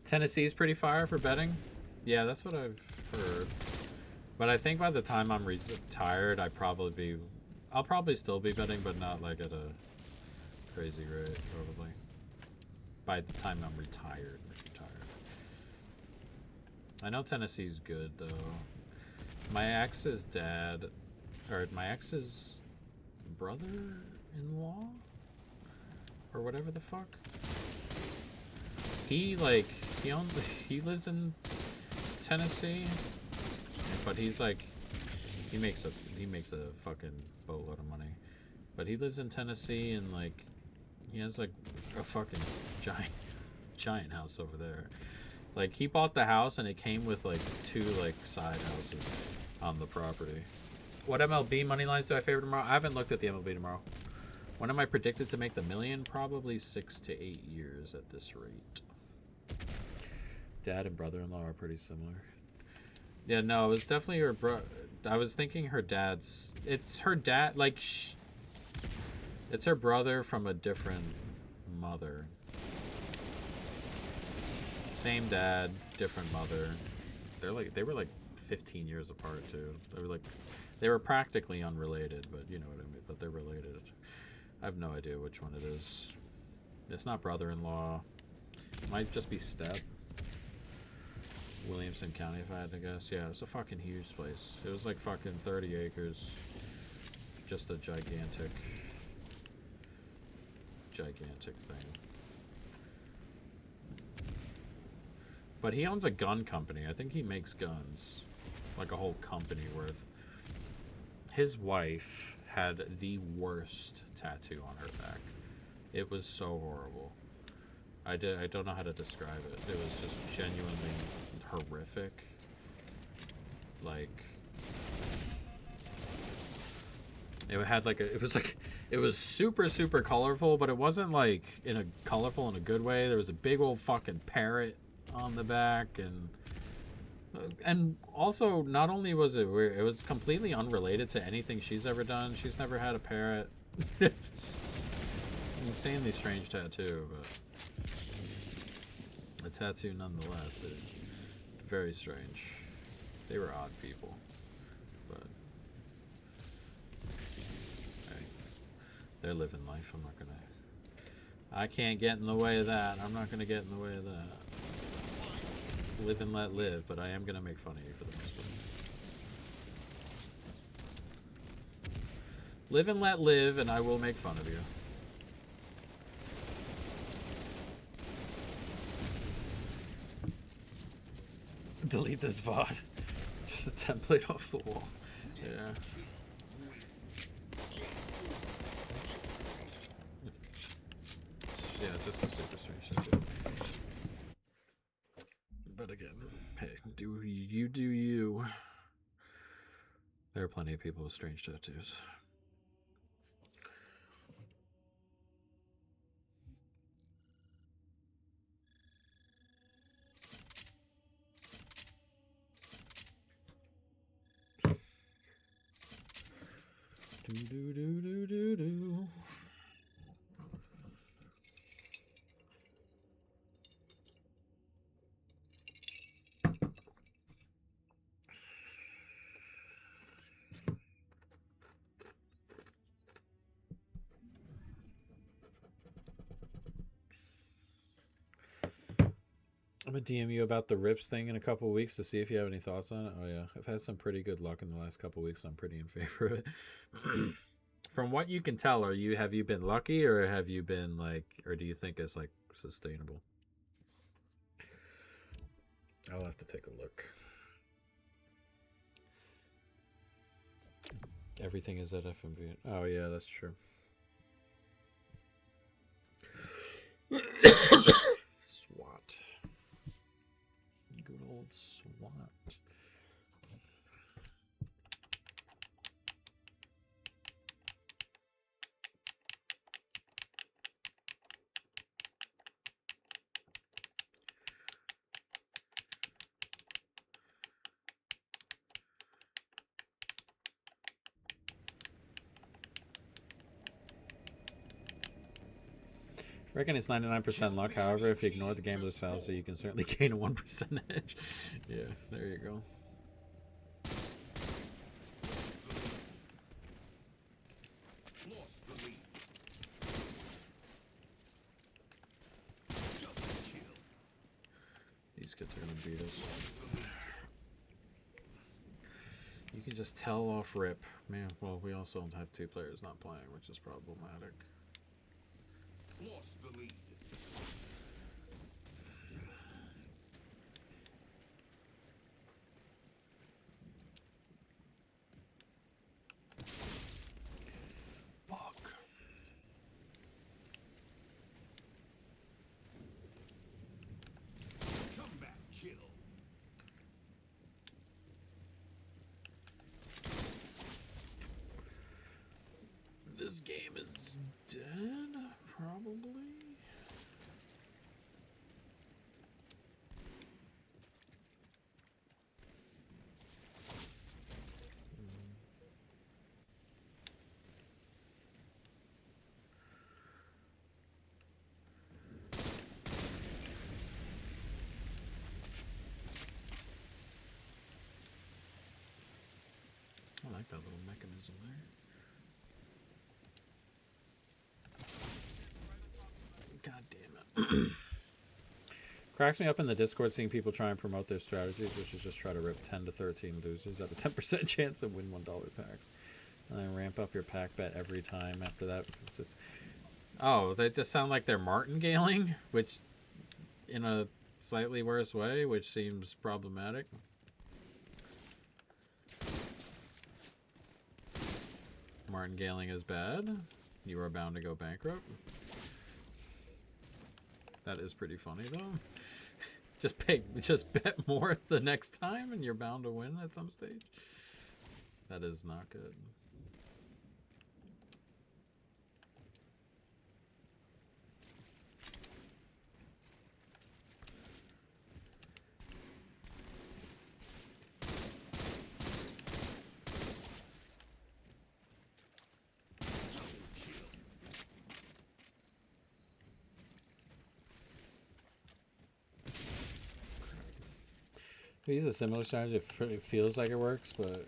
Tennessee's pretty fire for betting. Yeah, that's what I've heard. But I think by the time I'm retired, I'll probably still be betting, but not like at a crazy rate, probably. By the time I'm retired. I know Tennessee's good though. My ex's dad, or my ex's brother-in-law, or whatever the fuck. He lives in Tennessee, but he's like, he makes a fucking boatload of money, but he lives in Tennessee and like, he has like a fucking giant house over there. Like he bought the house and it came with like 2 like side houses on the property. What MLB money lines do I favor tomorrow? I haven't looked at the MLB tomorrow. When am I predicted to make the million? Probably 6 to 8 years at this rate. Dad and brother-in-law are pretty similar. Yeah, no, it was definitely her I was thinking her dad's. It's her dad, like, it's her brother from a different mother. Same dad, different mother. They were like 15 years apart too. They were practically unrelated, but you know what I mean. But they're related. I have no idea which one it is. It's not brother-in-law. Might just be step. Williamson County, if I had to guess. Yeah, it's a fucking huge place. It was like fucking 30 acres. Just a gigantic thing. But he owns a gun company. I think he makes guns. Like a whole company worth. His wife had the worst tattoo on her back. It was so horrible. I don't know how to describe it. It was just genuinely horrific. Like, it had like it was super colorful, but it wasn't like colorful in a good way. There was a big old fucking parrot on the back, and also not only was it weird, it was completely unrelated to anything she's ever done. She's never had a parrot. It's insanely strange tattoo, but a tattoo nonetheless. Very strange. They were odd people, but hey, they're living life. I can't get in the way of that. I'm not gonna get in the way of that. Live and let live, but I am gonna make fun of you for the most part. Live and let live, and I will make fun of you. Delete this VOD. Just a template off the wall. Yeah. Yeah, just a super strange tattoo. But again, hey, do you. There are plenty of people with strange tattoos. Do. gonna DM you about the Rips thing in a couple weeks to see if you have any thoughts on it. Oh yeah, I've had some pretty good luck in the last couple weeks. So I'm pretty in favor of it. From what you can tell, have you been lucky, or have you been like, or do you think it's like sustainable? I'll have to take a look. Everything is at FMV. Oh yeah, that's true. SWAT. Good old SWAT. I reckon it's 99% luck. However, if you ignore the gambler's fallacy, you can certainly gain a 1% edge. Yeah, there you go. These kids are going to beat us. You can just tell off rip. Man, well, we also have 2 players not playing, which is problematic. Lost the lead. Fuck. Comeback kill. This game is dead, probably. I like that little mechanism there. God damn it. Cracks me up in the Discord seeing people try and promote their strategies, which is just try to rip 10 to 13 losers at a 10% chance and win $1 packs. And then ramp up your pack bet every time after that. Because it's just... Oh, they just sound like they're martingaling, which in a slightly worse way, which seems problematic. Martingaling is bad. You are bound to go bankrupt. That is pretty funny though. Just bet more the next time and you're bound to win at some stage. That is not good. We use a similar strategy. It feels like it works, but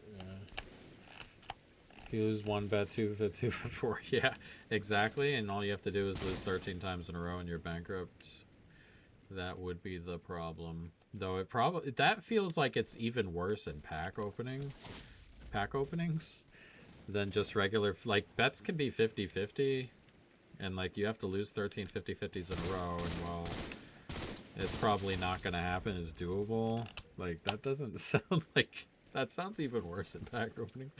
if you lose 1 bet, 2 bet, 2 bet, 4, yeah, exactly. And all you have to do is lose 13 times in a row and you're bankrupt. That would be the problem. Though it probably that feels like it's even worse in pack openings than just regular. Like bets can be 50-50, and like you have to lose 13 50-50s in a row, and well, it's probably not going to happen. It's doable. Like, that doesn't sound like... That sounds even worse in pack opening.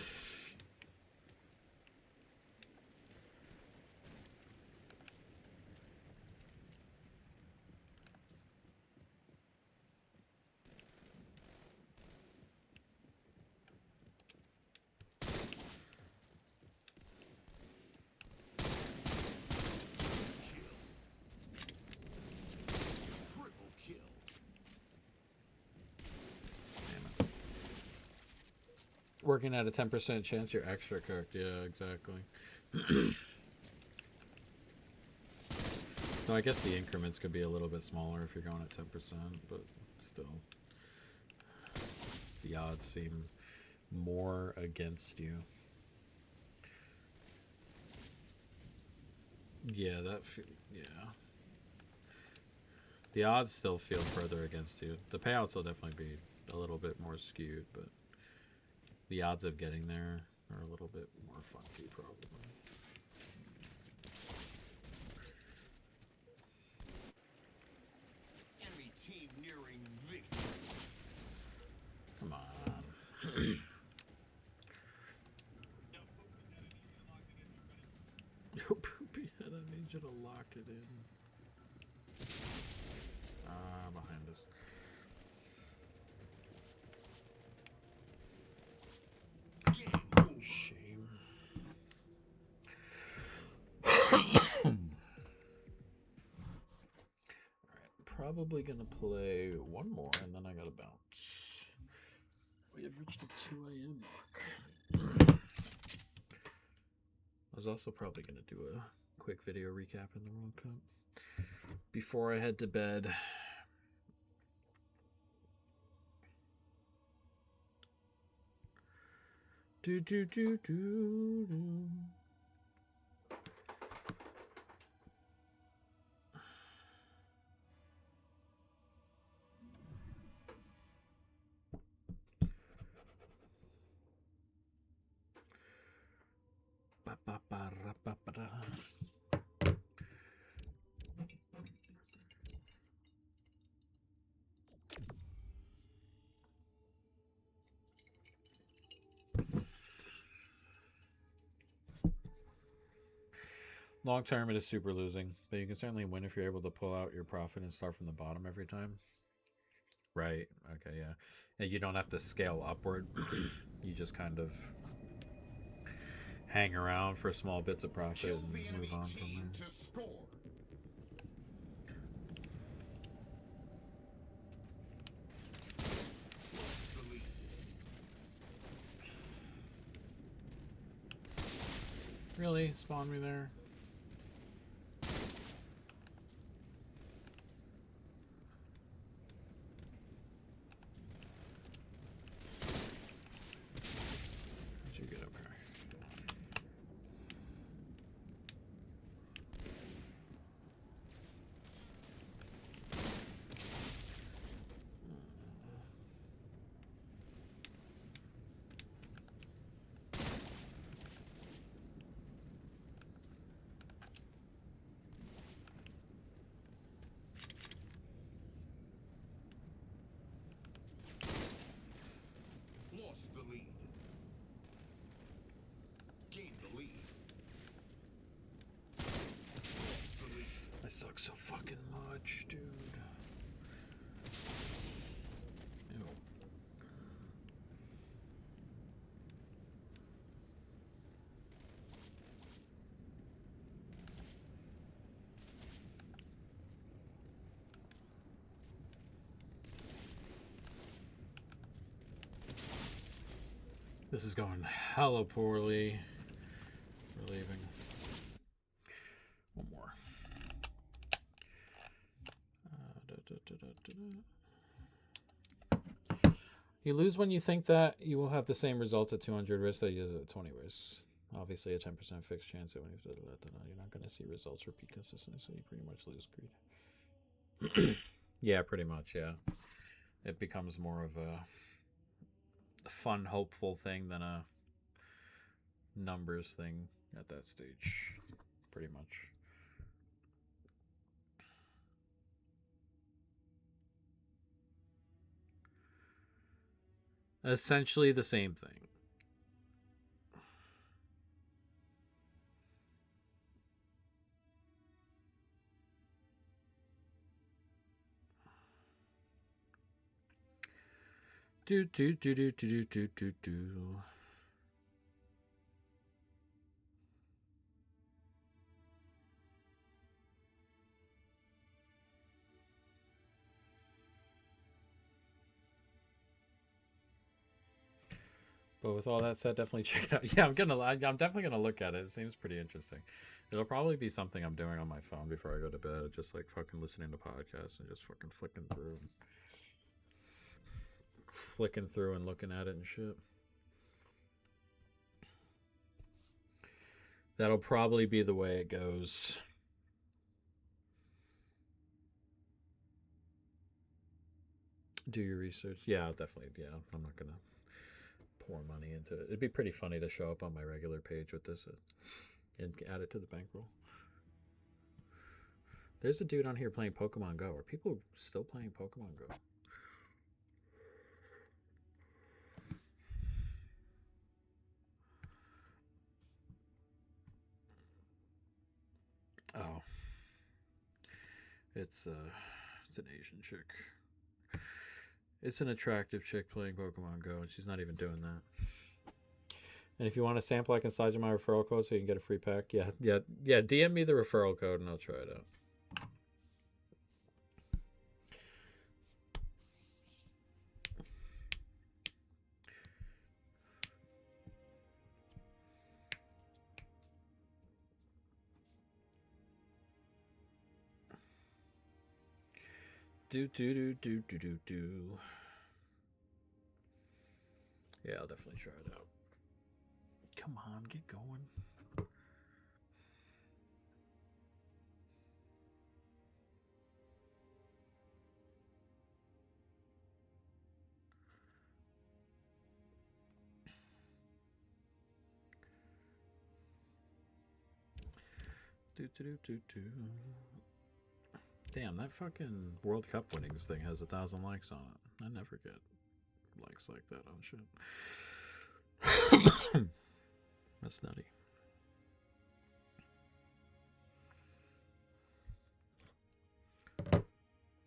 Working at a 10% chance, you're extra cooked. Yeah, exactly. So I guess the increments could be a little bit smaller if you're going at 10%, but still. The odds seem more against you. Yeah, yeah. The odds still feel further against you. The payouts will definitely be a little bit more skewed, but the odds of getting there are a little bit more funky, probably. Enemy team nearing victory. Come on. Yo, poopy head, I need you to lock it in. Behind us. Shame. Alright, probably gonna play one more and then I gotta bounce. We have reached the 2 a.m. mark. I was also probably gonna do a quick video recap in the World Cup before I head to bed. Do do do do do. Ba ba ba ra ba ba da. Long term, it is super losing, but you can certainly win if you're able to pull out your profit and start from the bottom every time. Right. Okay. Yeah. And you don't have to scale upward. You just kind of hang around for small bits of profit Kill and the move enemy on from team there. to score. Lost the lead. Really? Spawn me there? Did you get up here? Lost the lead. Gained the lead. Lost the lead. I suck so fucking much, dude. Ew. This is going hella poorly. We're leaving. One more. You lose when you think that you will have the same result at 200 risk that you use at 20 risk. Obviously, a 10% fixed chance that when you're not going to see results repeat consistently, so you pretty much lose greed. Yeah, pretty much, yeah. It becomes more of a fun, hopeful thing than a numbers thing at that stage, pretty much. Essentially the same thing. Do do do do do do do do. But with all that said, definitely check it out. Yeah, I'm definitely gonna look at it. It seems pretty interesting. It'll probably be something I'm doing on my phone before I go to bed, just like fucking listening to podcasts and just fucking flicking through and looking at it and shit. That'll probably be the way it goes. Do your research. Yeah, definitely. Yeah, I'm not gonna pour money into it. It'd be pretty funny to show up on my regular page with this and add it to the bankroll. There's a dude on here playing Pokemon Go. Are people still playing Pokemon Go? Oh, it's an Asian chick. It's an attractive chick playing Pokemon Go, and she's not even doing that. And if you want a sample, I can slide you my referral code so you can get a free pack. Yeah. DM me the referral code and I'll try it out. Do. Yeah, I'll definitely try it out. Come on, get going. Do. Damn, that fucking World Cup winnings thing has 1,000 likes on it. I never get likes like that on shit. That's nutty.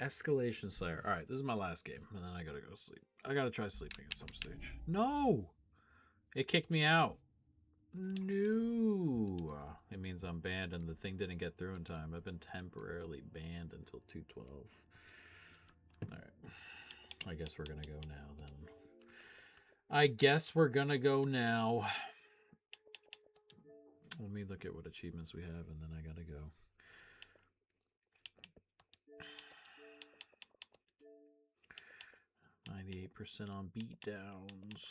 Escalation Slayer. Alright, this is my last game, and then I gotta go sleep. I gotta try sleeping at some stage. No! It kicked me out. No. It means I'm banned and the thing didn't get through in time. I've been temporarily banned until 2/12. Alright. I guess we're gonna go now then. I guess we're gonna go now. Let me look at what achievements we have and then I gotta go. %on beatdowns.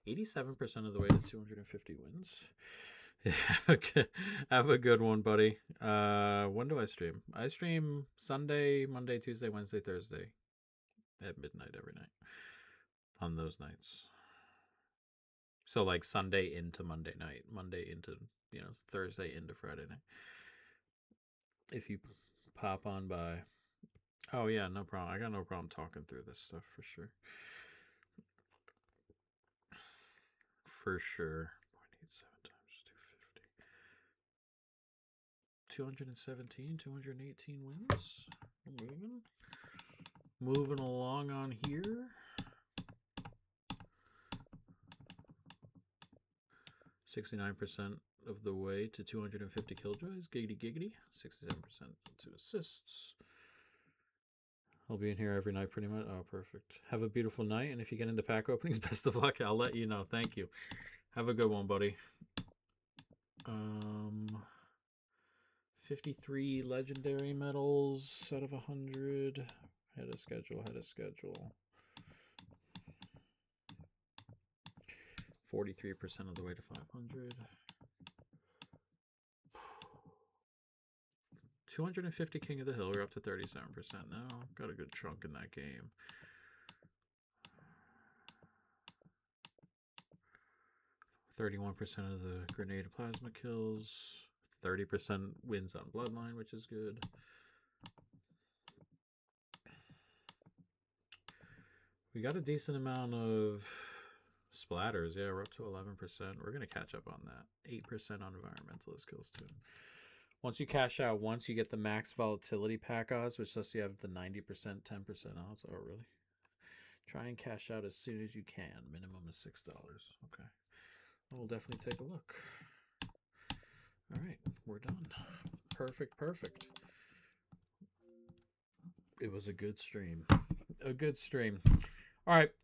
87% of the way to 250 wins. Yeah, have a good one, buddy. When do I stream? I stream Sunday, Monday, Tuesday, Wednesday, Thursday at midnight every night on those nights. So like Sunday into Monday night, Monday into, Thursday into Friday night. If you pop on by. Oh yeah, no problem. I got no problem talking through this stuff for sure. For sure. 0.87 times 250. 217, 218 wins. Moving along on here. 69% of the way to 250 killjoys. Giggity. 67% to assists. I'll be in here every night pretty much. Oh, perfect. Have a beautiful night. And if you get into pack openings, best of luck. I'll let you know. Thank you. Have a good one, buddy. 53 legendary medals out of 100. Had a schedule. 43% of the way to 500. 250 King of the Hill. We're up to 37% now. Got a good chunk in that game. %31 of the grenade plasma kills. 30% wins on Bloodline, which is good. We got a decent amount of splatters. Yeah, we're up to 11%. We're going to catch up on that. 8% on environmentalist kills, too. Once you cash out once, you get the max volatility pack odds, which lets you have the 90%, 10% odds. Oh, really? Try and cash out as soon as you can. Minimum is $6. Okay. We'll definitely take a look. All right, we're done. Perfect. It was a good stream. All right.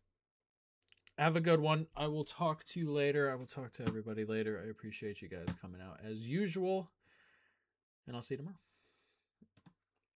Have a good one. I will talk to you later. I will talk to everybody later. I appreciate you guys coming out as usual. And I'll see you tomorrow.